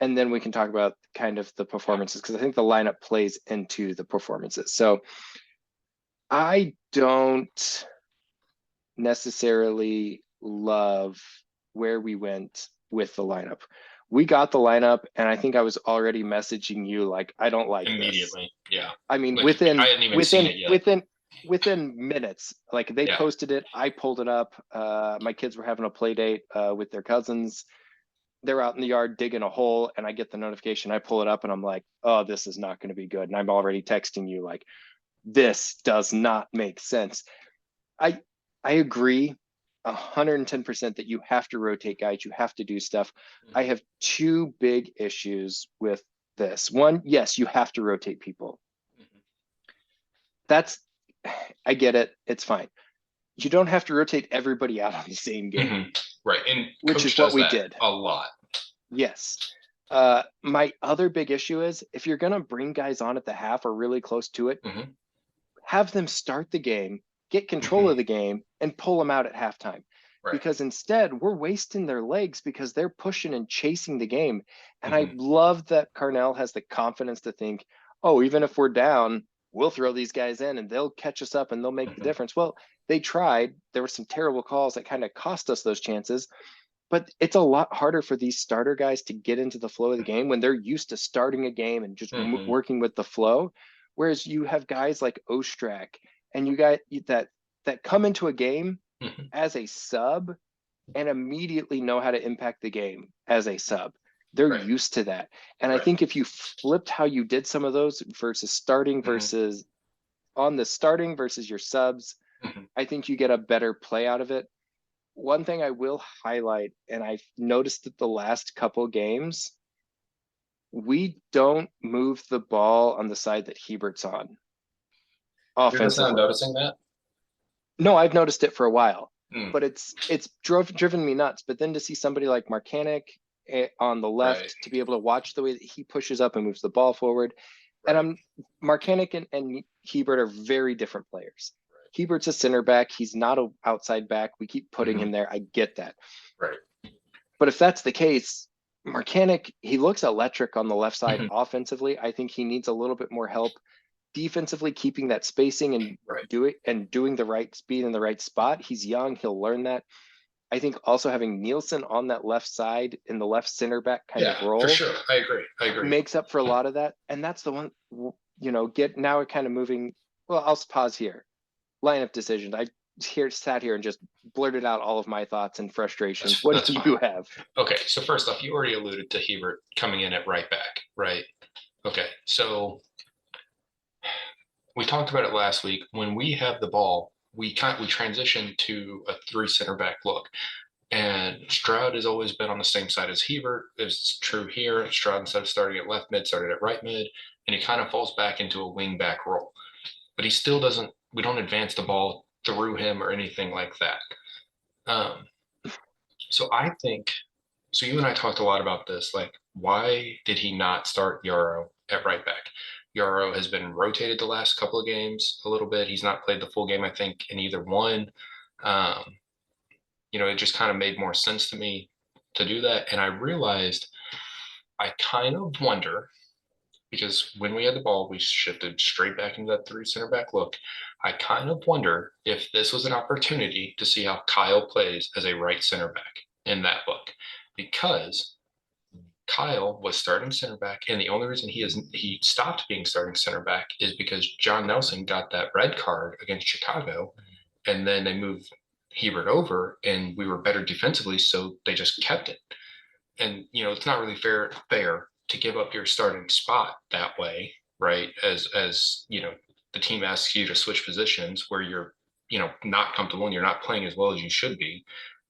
and then we can talk about kind of the performances, because I think the lineup plays into the performances. So I don't necessarily love where we went with the lineup. We got the lineup, and I think I was already messaging you like, I don't like Immediately. this. Yeah. I mean, Like I hadn't even seen it yet. within minutes, like they Yeah. posted it, I pulled it up. My kids were having a play date with their cousins. They're out in the yard digging a hole, and I get the notification. I pull it up, and I'm like, oh, this is not going to be good. And I'm already texting you like, this does not make sense. I agree 110% that you have to rotate guys, you have to do stuff. I have two big issues with this. One, yes, you have to rotate people. That's, I get it, it's fine. You don't have to rotate everybody out on the same game. Mm-hmm. Right. And which is what we did a lot. Yes. My other big issue is if you're going to bring guys on at the half or really close to it, have them start the game, get control of the game, and pull them out at halftime. Right. Because instead, we're wasting their legs because they're pushing and chasing the game. And I love that Carnell has the confidence to think, oh, even if we're down, we'll throw these guys in and they'll catch us up and they'll make the difference. Well, they tried. There were some terrible calls that kind of cost us those chances. But it's a lot harder for these starter guys to get into the flow of the game when they're used to starting a game and just working with the flow. Whereas you have guys like Ostrak and you got that come into a game as a sub and immediately know how to impact the game as a sub. They're used to that. And I think if you flipped how you did some of those versus starting versus on the starting versus your subs, I think you get a better play out of it. One thing I will highlight, and I've noticed that the last couple games, we don't move the ball on the side that Hebert's on. You're just not noticing that? No, I've noticed it for a while, Mm, but it's driven me nuts. But then to see somebody like Marcanic on the right, left, to be able to watch the way that he pushes up and moves the ball forward, and right, Marcanic and Hebert are very different players. right. Hebert's a center back. He's not an outside back. We keep putting Hmm. him there. I get that. Right. But if that's the case, Marcanic, he looks electric on the left side Hmm. offensively. I think he needs a little bit more help defensively, keeping that spacing and Right. doing the right speed in the right spot. He's young, he'll learn that. I think also having Nielsen on that left side in the left center back kind Yeah, of for role sure. I agree. I agree. makes up for a lot of that. And that's the one, get now it kind of moving. Well, I'll pause here. Lineup decisions. Sat here and just blurted out all of my thoughts and frustrations. What That's do fine. you have? Okay, so first off, you already alluded to Hebert coming in at right back, right? Okay, so we talked about it last week. When we have the ball, we transition to a three center back look. And Stroud has always been on the same side as Hebert. It's true here. Stroud, instead of starting at left mid, started at right mid, and he kind of falls back into a wing back role. But he still doesn't, we don't advance the ball through him or anything like that. Um, so I think, so you and I talked a lot about this. Like, why did he not start Yarrow at right back? Yarrow has been rotated the last couple of games a little bit. He's not played the full game, I think, in either one. Um, it just kind of made more sense to me to do that. And I realized I kind of wonder because when we had the ball, we shifted straight back into that three center back look. I kind of wonder if this was an opportunity to see how Kyle plays as a right center back in that look, because Kyle was starting center back, and the only reason he stopped being starting center back is because John Nelson got that red card against Chicago, and then they moved Hebert over, and we were better defensively, so they just kept it. And it's not really fair to give up your starting spot that way, right? As the team asks you to switch positions where you're not comfortable and you're not playing as well as you should be,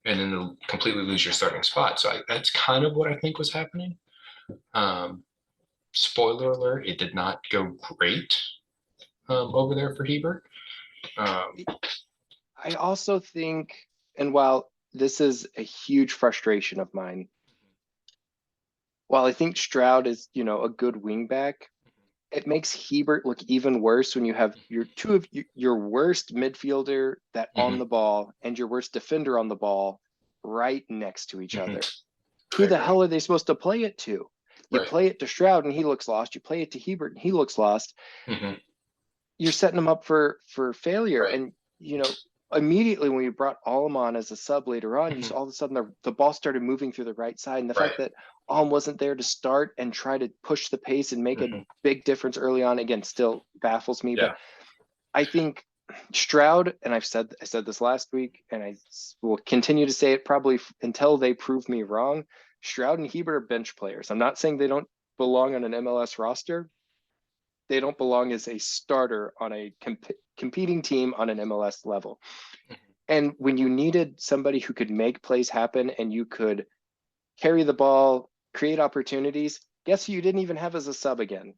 and then to completely lose your starting spot. So that's kind of what I think was happening. Um, Spoiler alert: it did not go great over there for Hebert. Um, I also think, and while this is a huge frustration of mine, while I think Stroud is, a good wingback, it makes Hebert look even worse when you have your two of your worst midfielder that on mhm, the ball and your worst defender on the ball right next to each mhm, other. I Who the agree. hell are they supposed to play it to? You Right. play it to Stroud and he looks lost. You play it to Hebert and he looks lost. Hmm. You're setting them up for failure. Right. And immediately when we brought Alm on as a sub later on, you Hmm. saw all of a sudden the ball started moving through the right side, and the Right. fact that Alm wasn't there to start and try to push the pace and make a Hmm. big difference early on again still baffles me. But Yeah. I think Stroud, and I said this last week, and I will continue to say it probably until they prove me wrong. Stroud and Hebert are bench players. I'm not saying they don't belong on an MLS roster. They don't belong as a starter on a competing team on an MLS level. And when you needed somebody who could make plays happen and you could carry the ball, create opportunities, guess who you didn't even have as a sub again?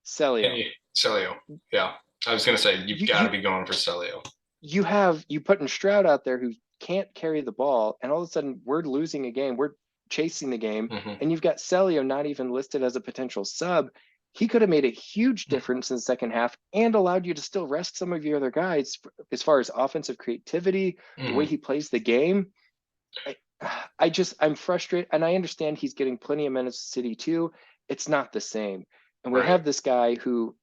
Celio. Celio. Yeah. I was gonna say you've You got to you be going for Celio. you putting Stroud out there who can't carry the ball, and all of a sudden we're losing a game, we're chasing the game, Hmm. and you've got Celio not even listed as a potential sub. He could have made a huge difference in the second half and allowed you to still rest some of your other guys as far as offensive creativity, the way Hmm. he plays the game. I, I'm frustrated, and I understand he's getting plenty of minutes City too. It's not the same, and we Right. have this guy who,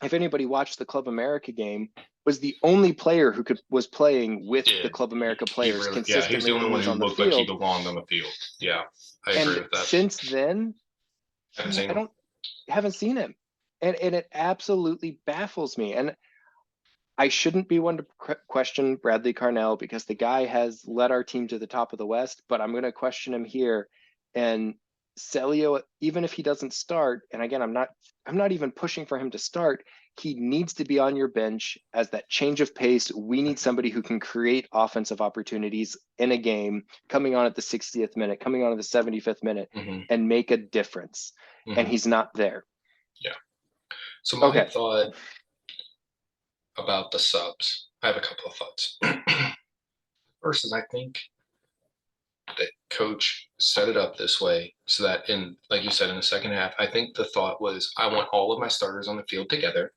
if anybody watched the Club America game, was the only player who was playing with the Did Club America he players really? Yeah. He was consistently the when only he one was who on the looked like he field. belonged on the field. Yeah. I agree And with that. since then, Haven't he seen I him. don't haven't seen him, and it absolutely baffles me. And I shouldn't be one to question Bradley Carnell because the guy has led our team to the top of the West, but I'm going to question him here. And Celio, even if he doesn't start, and again, I'm not even pushing for him to start. He needs to be on your bench as that change of pace. We need somebody who can create offensive opportunities in a game, coming on at the 60th minute, coming on at the 75th minute, Hmm. and make a difference. And Hmm. he's not there. Yeah. So my Okay. thought about the subs. I have a couple of thoughts. First is I think that coach set it up this way so that like you said, in the second half, I think the thought was I want all of my starters on the field together.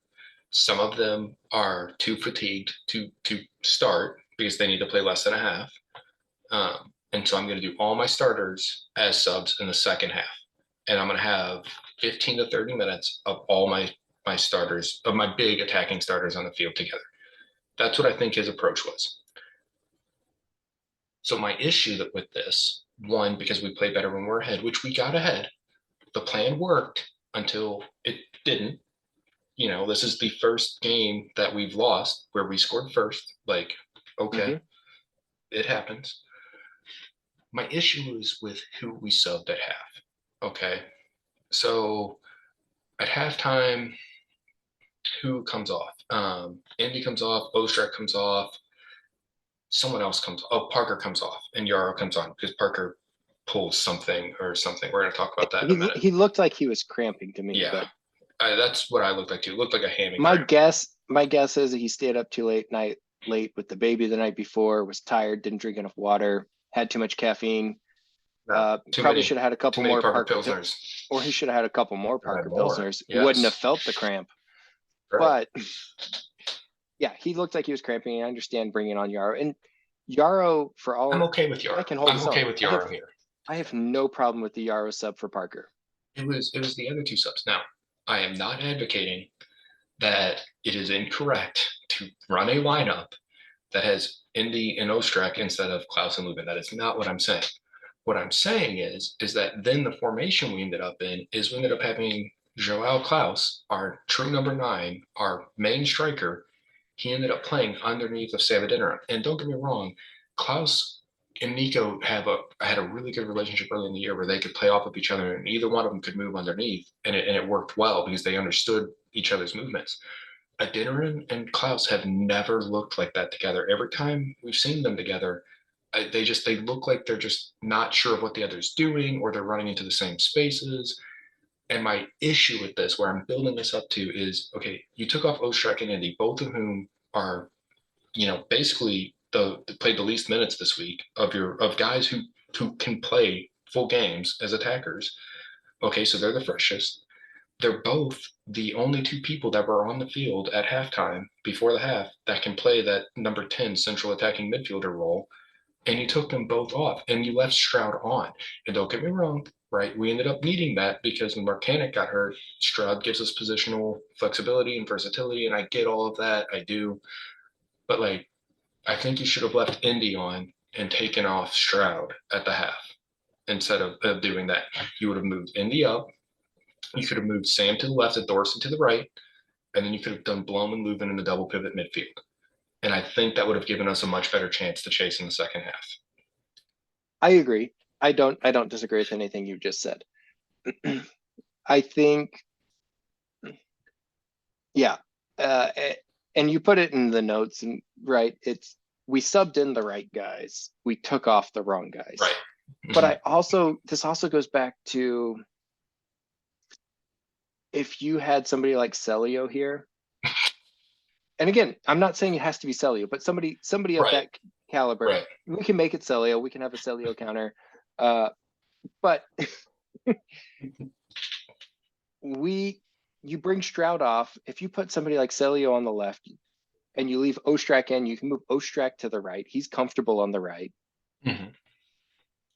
Some of them are too fatigued to start because they need to play less than a half. And so I'm going to do all my starters as subs in the second half. And I'm going to have 15 to 30 minutes of all my starters, of my big attacking starters on the field together. That's what I think his approach was. So my issue with this, one, because we play better when we're ahead, which we got ahead. The plan worked until it didn't. This is the first game that we've lost where we scored first. Like, okay, it happens. My issue is with who we subbed at half. Okay. So at halftime, who comes off? Andy comes off, Ostrak comes off, someone else comes. Oh, Parker comes off, and Yarrow comes on because Parker pulls something or something. We're going to talk about that in a minute. He looked like he was cramping to me. Yeah, but that's what I looked like too. It looked like a hammy. My guess is that he stayed up too late with the baby the night before, was tired, didn't drink enough water, had too much caffeine. Probably should have had a couple more Parker Pilsners, or he should have had a couple more Parker Pilsners. Yes. Wouldn't have felt the cramp. Right. But yeah, he looked like he was cramping. I understand bringing on Yarrow, and Yarrow for all. I'm okay with Yarrow. I'm okay with Yarrow here. I have no problem with the Yarrow sub for Parker. It was the other two subs. Now, I am not advocating that it is incorrect to run a lineup that has Indy and Ostrak instead of Klaus and Lubin. That is not what I'm saying. What I'm saying is that then the formation we ended up in is we ended up having Joao Klaus, our true number 9, our main striker. He ended up playing underneath of Savadinner. And don't get me wrong, Klaus and Nico had a really good relationship early in the year where they could play off of each other and either one of them could move underneath. And it worked well because they understood each other's movements. Adeniran and Klaus have never looked like that together. Every time we've seen them together, they look like they're just not sure of what the other's doing, or they're running into the same spaces. And my issue with this, where I'm building this up to, is okay, you took off Ostrak and Indy, both of whom are, basically played the least minutes this week of guys who can play full games as attackers. Okay, so they're the freshest. They're both the only two people that were on the field at halftime before the half that can play that number 10 central attacking midfielder role. And you took them both off and you left Stroud on. And don't get me wrong, right? We ended up needing that because when Marcanic got hurt, Stroud gives us positional flexibility and versatility. And I get all of that. I do. But I think you should have left Indy on and taken off Stroud at the half instead of doing that. You would have moved Indy up. You could have moved Sam to the left and Thorson to the right. And then you could have done Blom and Leuven in the double pivot midfield. And I think that would have given us a much better chance to chase in the second half. I agree. I don't disagree with anything you just said. I think, yeah. And you put it in the notes, and right, we subbed in the right guys. We took off the wrong guys. Right. Mm-hmm. But this also goes back to, if you had somebody like Celio here, and again, I'm not saying it has to be Celio, but somebody of that caliber, we can make it Celio. We can have a Celio counter. But you bring Stroud off. If you put somebody like Celio on the left and you leave Ostrak in, you can move Ostrak to the right. He's comfortable on the right. Mm-hmm.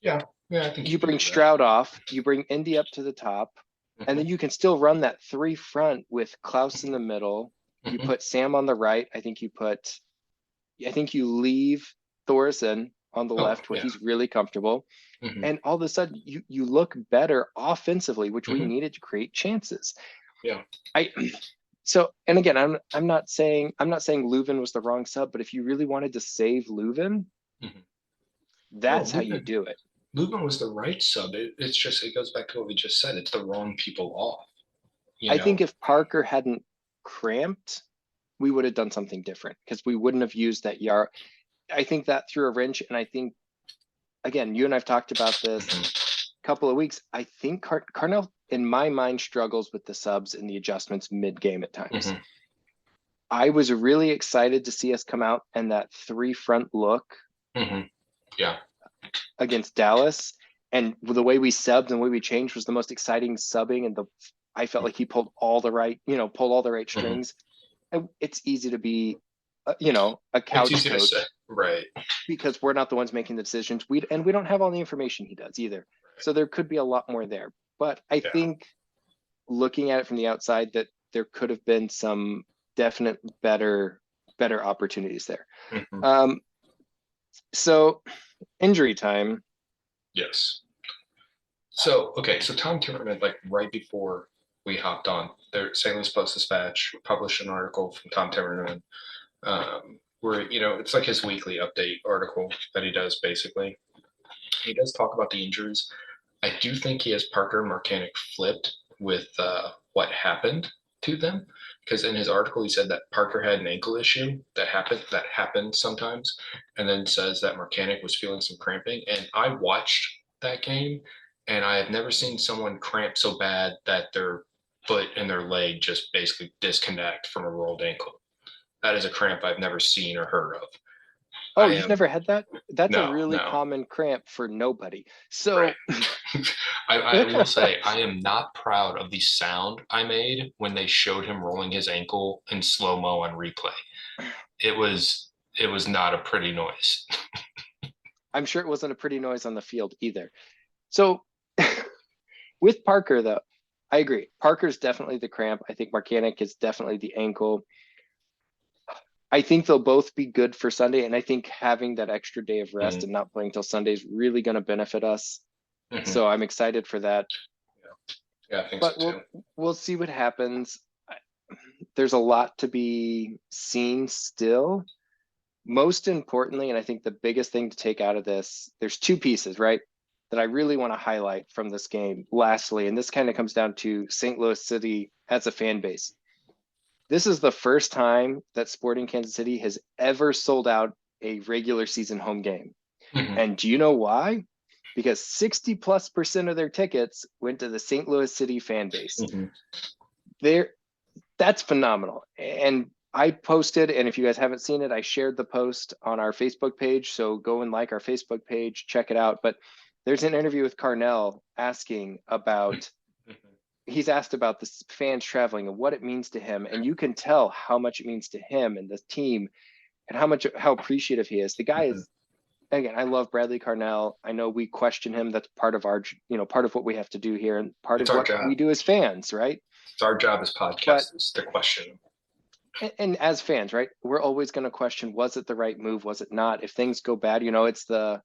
Yeah. I think you bring Stroud off. You bring Indy up to the top. Mm-hmm. And then you can still run that 3 front with Klaus in the middle. You put Sam on the right. I think you leave Thorson on the left where he's really comfortable. Mm-hmm. And all of a sudden you look better offensively, which we needed to create chances. Yeah. And again, I'm not saying Leuven was the wrong sub, but if you really wanted to save Leuven, that's how you do it. Leuven was the right sub. It goes back to what we just said. It's the wrong people off. I think if Parker hadn't cramped, we would have done something different because we wouldn't have used that Yarrow. I think that threw a wrench, and I think, again, you and I've talked about this a couple of weeks. I think Cardinals, in my mind, struggles with the subs and the adjustments mid-game at times. I was really excited to see us come out and that 3 front look Yeah. against Dallas. And the way we subbed and the way we changed was the most exciting subbing. And I felt like he pulled all the right, pulled all the right Hmm. strings. And it's easy to be, a It's couch easy to say. coach Right. because we're not the ones making the decisions. We don't have all the information he does either. So there could be a lot more there. But I Yeah. think looking at it from the outside, that there could have been some definite better opportunities there. Hmm. So injury time. Yes. So, okay, so Tom Timmerman, like right before we hopped on, there St. Louis Post-Dispatch published an article from Tom Timmerman, where, it's like his weekly update article that he does basically. He does talk about the injuries. I do think he has Parker Marcanic flipped with what happened to them, because in his article he said that Parker had an ankle issue that happened sometimes, and then says that Marcanic was feeling some cramping. And I watched that game, and I have never seen someone cramp so bad that their foot and their leg just basically disconnect from a rolled ankle. That is a cramp I've never seen or heard of. Oh, I you've am never had that? That's a no, really no, common cramp for nobody. right. So I will say I am not proud of the sound I made when they showed him rolling his ankle in slow mo on replay. It was it was not a pretty noise. I'm sure it wasn't a pretty noise on the field either. So with Parker, though, I agree. Parker's definitely the cramp. I think Marcanic is definitely the ankle. I think they'll both be good for Sunday. And I think having that extra day of rest Mm-hmm. and not playing till Sunday is really going to benefit us. Mm-hmm. So I'm excited for that. Yeah, I think so But too. we'll see what happens. There's a lot to be seen still. Most importantly, and I think the biggest thing to take out of this, there's two pieces, right, that I really want to highlight from this game. Lastly, and this kind of comes down to St. Louis City as a fan base. This is the first time that Sporting Kansas City has ever sold out a regular season home game. Mm-hmm. And do you know why? Because 60+% of their tickets went to the St. Louis City fan base. Mm-hmm. There, that's phenomenal. And I posted, and if you guys haven't seen it, I shared the post on our Facebook page. So go and like our Facebook page, check it out. But there's an interview with Carnell asking about, he's asked about the fans traveling and what it means to him. And you can tell how much it means to him and the team and how appreciative he is. The guy Mm-hmm. is, again, I love Bradley Carnell. I know we question him. That's part of our, part of what we have to do here and part It's of our what job. we do as fans, right? It's our job as But podcasters to question. and as fans, right, we're always going to question, was it the right move, was it not? If things go bad, it's the,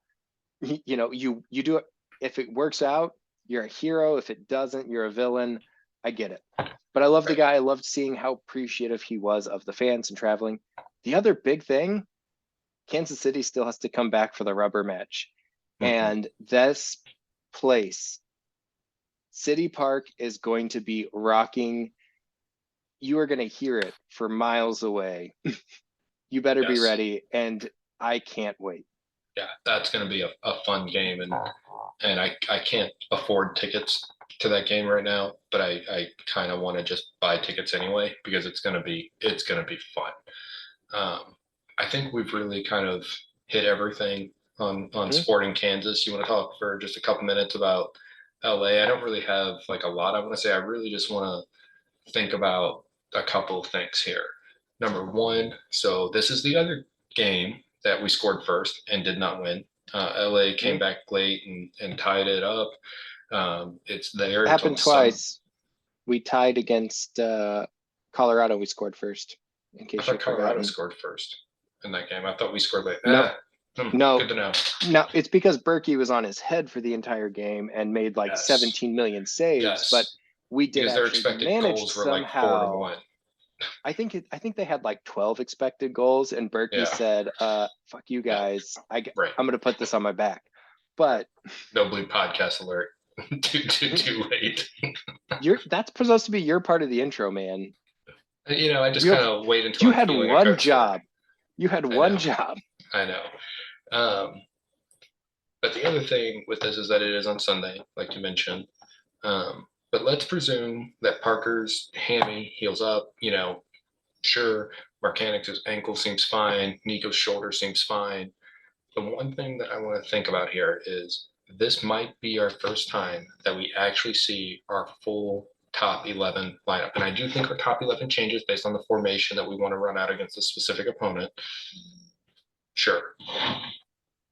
you do it. If it works out, you're a hero. If it doesn't, you're a villain. I get it. But I love the Right. guy. I loved seeing how appreciative he was of the fans and traveling. The other big thing, Kansas City still has to come back for the rubber match. Mm-hmm. And this place, City Park, is going to be rocking. You are going to hear it for miles away. You better be Yes. ready. And I can't wait. Yeah, that's going to be a fun game, and I can't afford tickets to that game right now, but I kind of want to just buy tickets anyway because it's gonna be fun. I think we've really kind of hit everything on Mhm. Sporting Kansas. You want to talk for just a couple minutes about LA? I don't really have like a lot I want to say. I really just want to think about a couple of things here. Number one, so this is the other game that we scored first and did not win. LA came Mhm. back late and tied it up. It's there. It's on Happened some. twice. We tied against Colorado. We scored first, in I case thought you've Colorado forgotten. scored first in that game. I thought we scored late. No, no, Good to know. no. It's because Berkey was on his head for the entire game and made like Yes, 17 million saves, but yes, we did because their actually expected manage goals were like 4 to 1. somehow. I think they had like 12 expected goals, and Berkey Yeah, said, fuck you yeah, guys. right. I'm gonna put this on my back. Right. But No blue podcast alert. Too late. that's supposed to be your part of the intro, man. I just You kind have of wait until you I'm had feeling a one coach alert. job. You had I one know, job. I know. But the other thing with this is that it is on Sunday, like you mentioned. But let's presume that Parker's hammy heals up. Sure, Marcanic's ankle seems fine. Nico's shoulder seems fine. The one thing that I want to think about here is this might be our first time that we actually see our full top 11 lineup. And I do think our top 11 changes based on the formation that we want to run out against a specific opponent. Sure.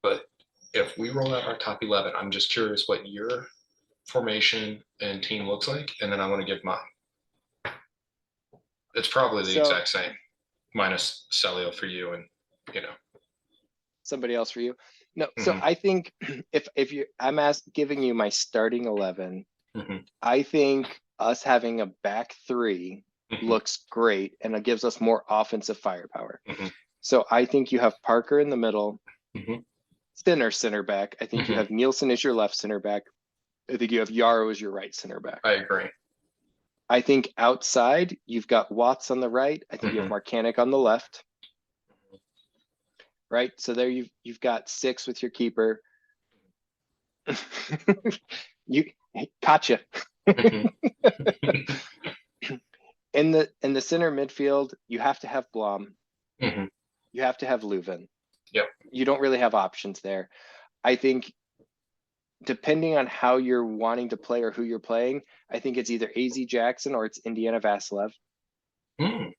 But if we roll out our top 11, I'm just curious what your formation and team looks like. And then I want to give mine. It's probably the exact same, minus Celio for you and, somebody else for you. No, so I think if you, giving you my starting 11. I think us having a back three looks great, and it gives us more offensive firepower. So I think you have Parker in the middle, center back. I think you have Nielsen as your left center back. I think you have Yarrow as your right center back. I agree. I think outside you've got Watts on the right. I think you have Marcanic on the left. Right, so there you've got 6 with your keeper. You caught you. In the center midfield, you have to have Blom. You have to have Leuven. Yep. You don't really have options there. I think depending on how you're wanting to play or who you're playing, I think it's either AZ Jackson or it's Indiana Vasilev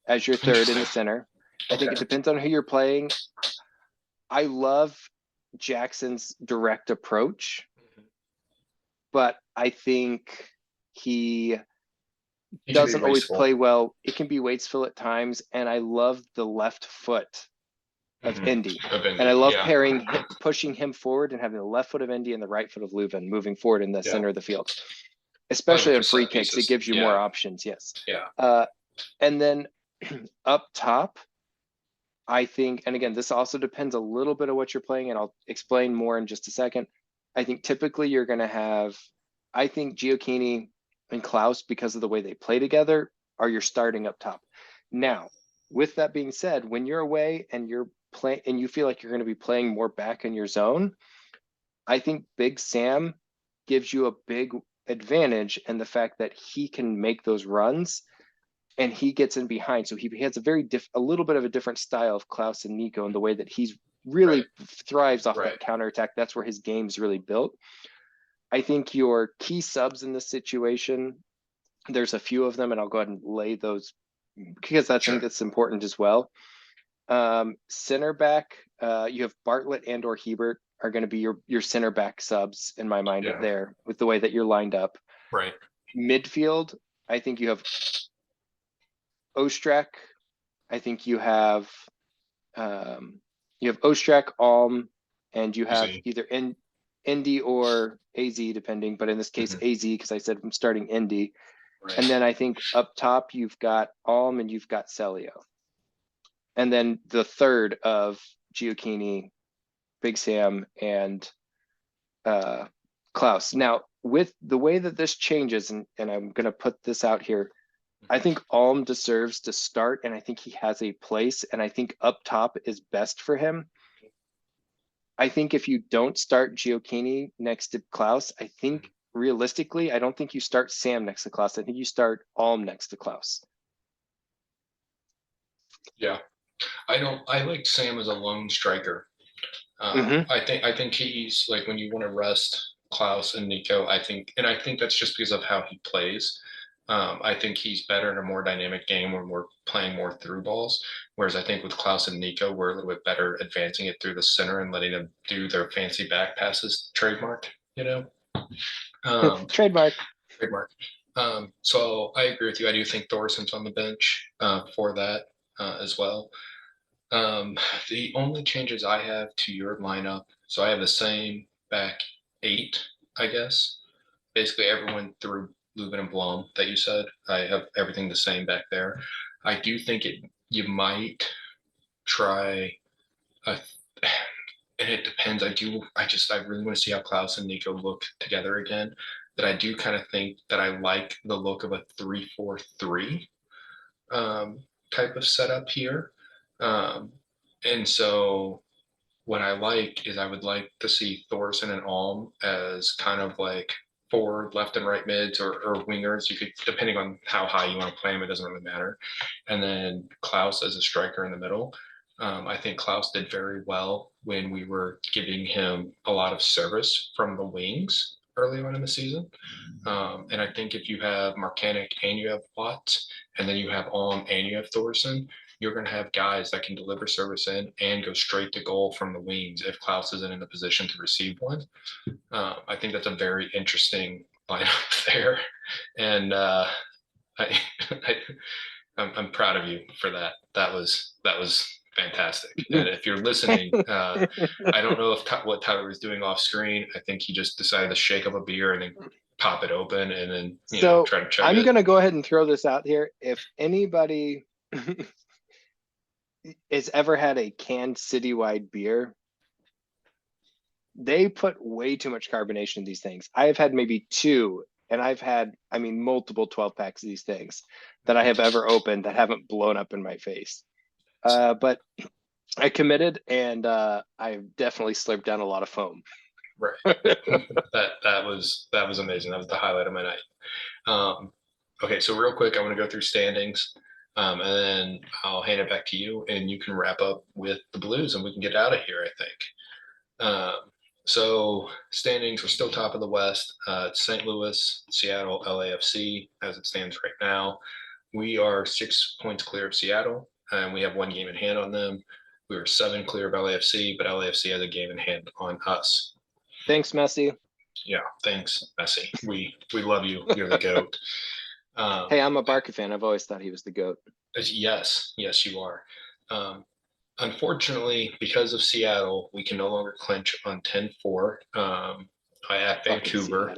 as your third in the center. I think it depends on who you're playing. I love Jackson's direct approach, but I think he doesn't always play well. It can be wasteful at times, and I love the left foot of Indy. And I love pushing him forward and having the left foot of Indy and the right foot of Leuven moving forward in the center of the field. Especially on free kicks, it gives you more options, yes. And then up top, I think, and again, this also depends a little bit on what you're playing, and I'll explain more in just a second. I think typically you're going to have, I think Gioacchini and Klaus, because of the way they play together, are your starting up top. Now, with that being said, when you're away and you're playing and you feel like you're going to be playing more back in your zone, I think Big Sam gives you a big advantage in the fact that he can make those runs. And he gets in behind. So he has a little bit of a different style of Klaus and Nico in the way that he's really thrives off that counterattack. That's where his game's really built. I think your key subs in this situation, there's a few of them, and I'll go ahead and lay those because I think that's important as well. Center back, you have Bartlett and or Hebert are going to be your center back subs in my mind there with the way that you're lined up. Right. Midfield, I think you have Ostrak. I think you have Ostrak, Alm, and you have either Indy or AZ, depending. But in this case, AZ, because I said I'm starting Indy. Right. And then I think up top you've got Alm and you've got Celio. And then the third of Gioacchini, Big Sam, and Klaus. Now, with the way that this changes, and I'm going to put this out here, I think Alm deserves to start, and I think he has a place, and I think up top is best for him. I think if you don't start Gioacchini next to Klaus, I think realistically, I don't think you start Sam next to Klaus. I think you start Alm next to Klaus. Yeah. I like Sam as a lone striker. I think he's like, when you want to rest Klaus and Nico, I think that's just because of how he plays. I think he's better in a more dynamic game when we're playing more through balls. Whereas I think with Klaus and Nico, we're a little bit better advancing it through the center and letting them do their fancy back passes. Trademark. Trademark. So I agree with you. I do think Thorson's on the bench for that as well. The only changes I have to your lineup, so I have the same back 8, I guess. Basically everyone through Leuven and Blom that you said. I have everything the same back there. I do think you might try and it depends. I really want to see how Klaus and Nico look together again. That I do kind of think that I like the look of a 3-4-3 type of setup here. And so what I like is I would like to see Thorson and Alm as kind of like forward, left and right mids or wingers. You could, depending on how high you want to play them, it doesn't really matter. And then Klaus as a striker in the middle. I think Klaus did very well when we were giving him a lot of service from the wings early on in the season. And I think if you have Marcanic and you have Watts, and then you have Alm and you have Thorson, you're going to have guys that can deliver service in and go straight to goal from the wings if Klaus isn't in the position to receive one. I think that's a very interesting lineup there, and I, I'm proud of you for that. That was fantastic. And if you're listening, I don't know if what Tyler was doing off screen. I think he just decided to shake up a beer and then pop it open and then So try to chug I'm it. going to go ahead and throw this out here. If anybody has ever had a canned citywide beer, they put way too much carbonation in these things. I've had maybe two, and I've had, I mean, multiple 12 packs of these things that I have ever opened that haven't blown up in my face. But I committed, and I've definitely slurped down a lot of foam. Right. that was amazing. That was the highlight of my night. Okay, so real quick, I want to go through standings, and then I'll hand it back to you, and you can wrap up with the Blues, and we can get out of here, I think. So standings, we're still top of the West. St. Louis, Seattle, LAFC, as it stands right now. We are 6 points clear of Seattle, and we have one game in hand on them. We were 7 clear of LAFC, but LAFC has a game in hand on us. Thanks, Messi. Yeah, thanks, Messi. We love you. You're the GOAT. Hey, I'm a Barca fan. I've always thought he was the GOAT. Yes, you are. Unfortunately, because of Seattle, we can no longer clinch on 10-4 at Vancouver.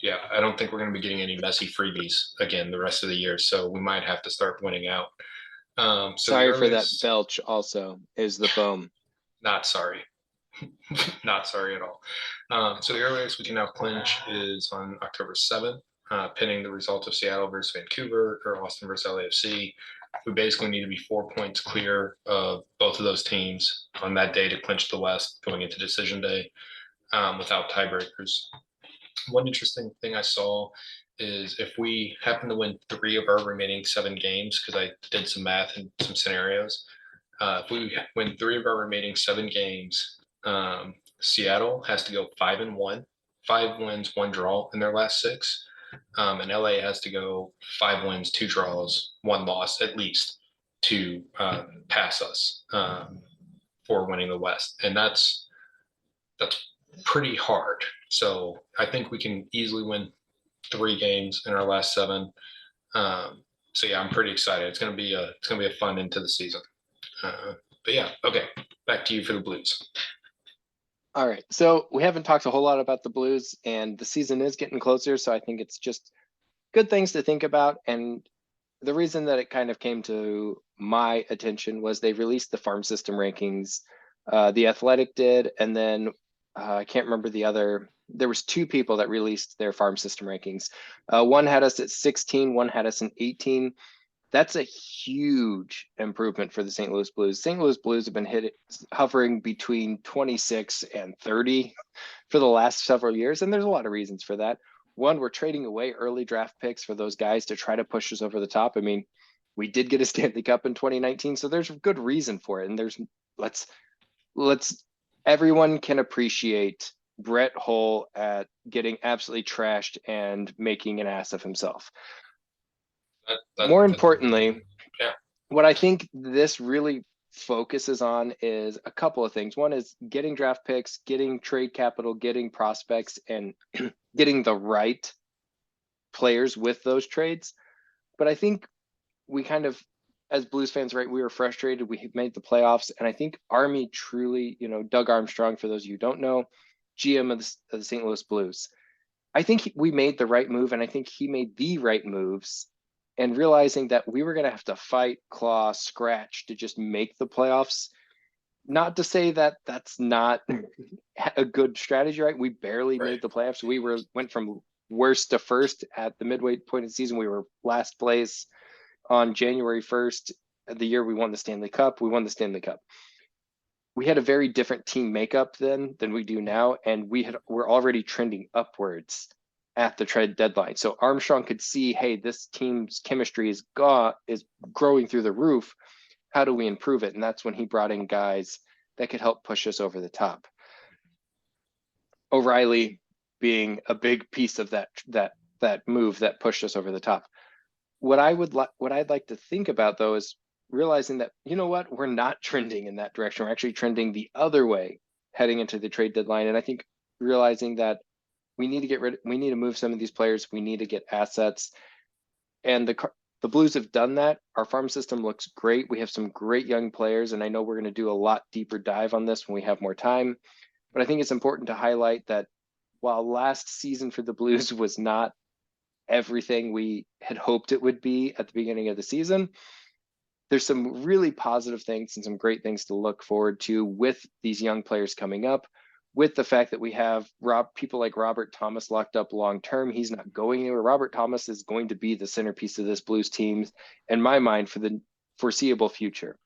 Yeah, I don't think we're going to be getting any Messi freebies again the rest of the year, so we might have to start winning out. Sorry for that belch also, is the foam. Not sorry. Not sorry at all. So the earliest we can now clinch is on October 7th, pending the result of Seattle versus Vancouver or Austin versus LAFC. We basically need to be 4 points clear of both of those teams on that day to clinch the West going into decision day without tiebreakers. One interesting thing I saw is if we happen to win 3 of our remaining 7 games, because I did some math and some scenarios, if we win 3 of our remaining 7 games, Seattle has to go 5-1, 5 wins, 1 draw in their last 6. And LA has to go 5 wins, 2 draws, 1 loss at least to pass us for winning the West. And that's pretty hard. So I think we can easily win 3 games in our last 7. So yeah, I'm pretty excited. It's gonna be a fun into the season. But yeah, okay, back to you for the Blues. All right, so we haven't talked a whole lot about the Blues, and the season is getting closer, so I think it's just good things to think about. And the reason that it kind of came to my attention was they released the farm system rankings. The Athletic did, and then I can't remember the other. There was 2 people that released their farm system rankings. One had us at 16, one had us in 18. That's a huge improvement for the St. Louis Blues. St. Louis Blues have been hovering between 26 and 30 for the last several years, and there's a lot of reasons for that. One, we're trading away early draft picks for those guys to try to push us over the top. I mean, we did get a Stanley Cup in 2019, so there's a good reason for it. And let's everyone can appreciate Brett Hull at getting absolutely trashed and making an ass of himself. More importantly, yeah. What I think this really focuses on is a couple of things. One is getting draft picks, getting trade capital, getting prospects, and getting the right players with those trades. But I think we kind of, as Blues fans, right, we were frustrated. We made the playoffs, and I think Army truly, Doug Armstrong, for those of you who don't know, GM of the St. Louis Blues. I think we made the right move, and I think he made the right moves. And realizing that we were going to have to fight, claw, scratch to just make the playoffs. Not to say that that's not a good strategy, right? We barely made the playoffs. We went from worst to first at the midway point of the season. We were last place on January 1st, the year we won the Stanley Cup. We won the Stanley Cup. we had a very different team makeup then than we do now, and we're already trending upwards at the trade deadline. So Armstrong could see, hey, this team's chemistry is growing through the roof. How do we improve it? And that's when he brought in guys that could help push us over the top. O'Reilly being a big piece of that move that pushed us over the top. What I'd like to think about though is realizing that, you know what, we're not trending in that direction. We're actually trending the other way heading into the trade deadline. And I think realizing that we need to move some of these players. We need to get assets. And the Blues have done that. Our farm system looks great. We have some great young players, and I know we're going to do a lot deeper dive on this when we have more time. But I think it's important to highlight that while last season for the Blues was not everything we had hoped it would be at the beginning of the season, there's some really positive things and some great things to look forward to with these young players coming up, with the fact that we have people like Robert Thomas locked up long term. He's not going anywhere. Robert Thomas is going to be the centerpiece of this Blues team, in my mind, for the foreseeable future.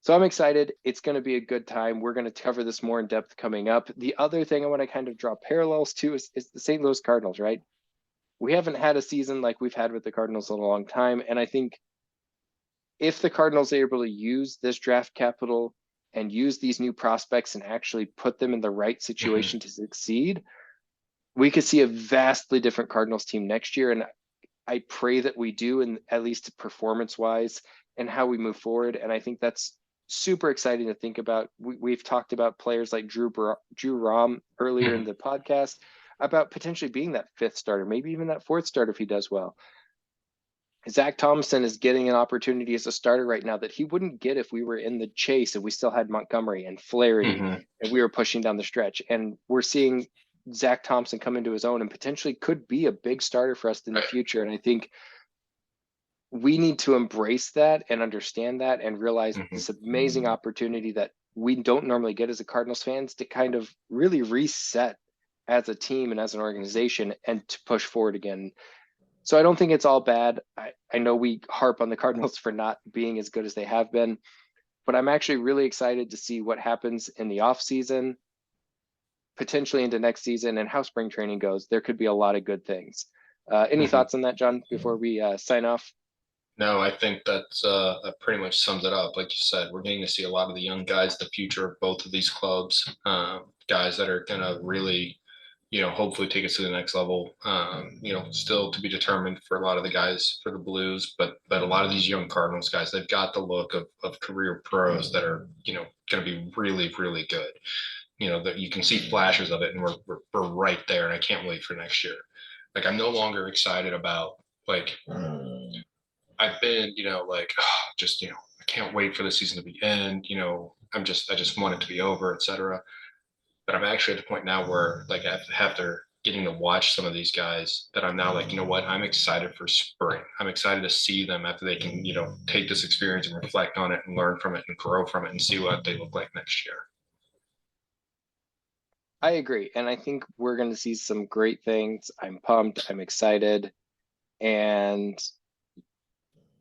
So I'm excited. It's going to be a good time. We're going to cover this more in depth coming up. The other thing I want to kind of draw parallels to is the St. Louis Cardinals, right? We haven't had a season like we've had with the Cardinals in a long time. And I think if the Cardinals are able to use this draft capital and use these new prospects and actually put them in the right situation to succeed, we could see a vastly different Cardinals team next year. And I pray that we do, and at least performance-wise, and how we move forward. And I think that's super exciting to think about. We've talked about players like Drew Rom earlier in the podcast about potentially being that fifth starter, maybe even that fourth starter if he does well. Zach Thompson is getting an opportunity as a starter right now that he wouldn't get if we were in the chase and we still had Montgomery and Flaherty and we were pushing down the stretch. And we're seeing Zach Thompson come into his own and potentially could be a big starter for us in the future. And I think we need to embrace that and understand that and realize this amazing opportunity that we don't normally get as a Cardinals fans to kind of really reset as a team and as an organization and to push forward again. So I don't think it's all bad. I know we harp on the Cardinals for not being as good as they have been, but I'm actually really excited to see what happens in the off season, potentially into next season, and how spring training goes. There could be a lot of good things. Any thoughts on that, John, before we sign off? No, I think that pretty much sums it up. Like you said, we're getting to see a lot of the young guys, the future of both of these clubs, guys that are going to really, hopefully take us to the next level. Still to be determined for a lot of the guys for the Blues, but a lot of these young Cardinals guys, they've got the look of career pros that are, going to be really, really good. That you can see flashes of it, and we're right there. And I can't wait for next year. Like, I'm no longer excited about I've been, I can't wait for the season to end. I just want it to be over, etc. But I'm actually at the point now where, like, after getting to watch some of these guys, that I'm now like, you know what? I'm excited for spring. I'm excited to see them after they can, take this experience and reflect on it and learn from it and grow from it and see what they look like next year. I agree. And I think we're going to see some great things. I'm pumped. I'm excited. And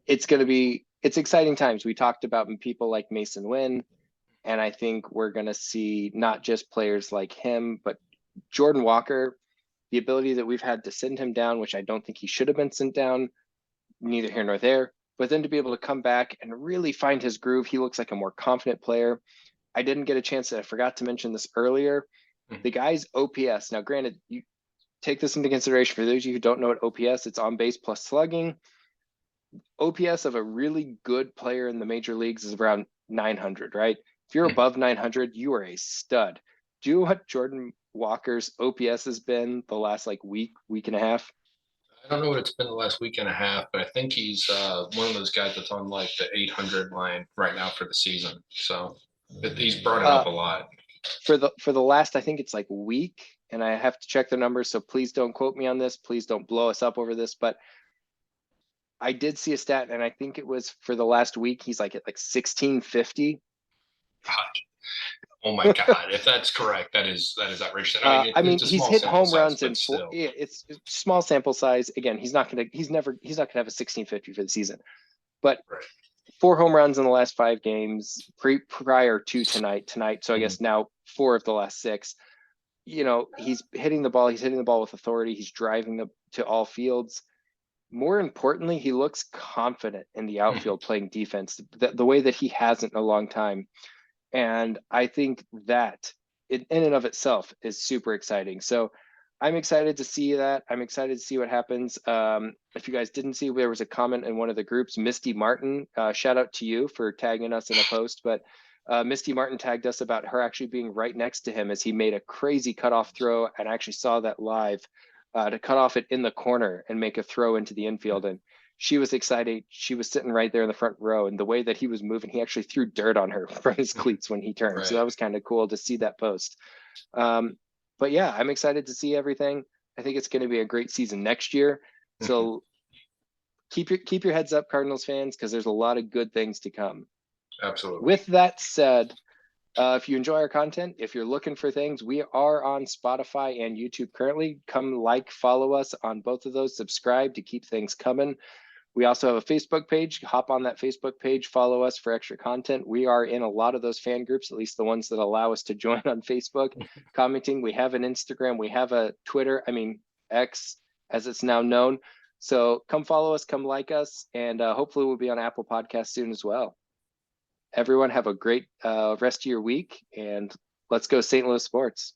it's exciting times. We talked about people like Mason Wynn, and I think we're going to see not just players like him, but Jordan Walker, the ability that we've had to send him down, which I don't think he should have been sent down, neither here nor there, but then to be able to come back and really find his groove. He looks like a more confident player. I didn't get a chance, I forgot to mention this earlier. The guy's OPS. Now, granted, you take this into consideration. For those of you who don't know what OPS, it's on base plus slugging. OPS of a really good player in the major leagues is around 900, right? If you're above 900, you are a stud. Do you know what Jordan Walker's OPS has been the last week and a half? I don't know what it's been the last week and a half, but I think he's one of those guys that's on like the 800 line right now for the season. So he's brought it up a lot. For the last, I think it's week, and I have to check the numbers, so please don't quote me on this. Please don't blow us up over this, but I did see a stat, and I think it was for the last week, he's at 1650. God. Oh my God! If that's correct, that is outrageous. I mean, he's hit home runs in it's small sample size. Again, he's not gonna have a 1650 for the season, but 4 home runs in the last 5 games prior to tonight. So I guess now 4 of the last 6. You know, he's hitting the ball with authority. He's driving to all fields. More importantly, he looks confident in the outfield playing defense, the way that he hasn't in a long time. And I think that in and of itself is super exciting. So I'm excited to see that. I'm excited to see what happens. If you guys didn't see, there was a comment in one of the groups, Misty Martin, shout out to you for tagging us in a post, but Misty Martin tagged us about her actually being right next to him as he made a crazy cutoff throw, and I actually saw that live, to cut off it in the corner and make a throw into the infield. And she was excited. She was sitting right there in the front row, and the way that he was moving, he actually threw dirt on her from his cleats when he turned. Right. So that was kind of cool to see that post. But yeah, I'm excited to see everything. I think it's going to be a great season next year. So keep your heads up, Cardinals fans, because there's a lot of good things to come. Absolutely. With that said, if you enjoy our content, if you're looking for things, we are on Spotify and YouTube currently. Come follow us on both of those, subscribe to keep things coming. We also have a Facebook page. Hop on that Facebook page, follow us for extra content. We are in a lot of those fan groups, at least the ones that allow us to join on Facebook, commenting. We have an Instagram, we have a Twitter, X, as it's now known. So come follow us, come like us, and hopefully we'll be on Apple Podcasts soon as well. Everyone have a great rest of your week, and let's go St. Louis sports.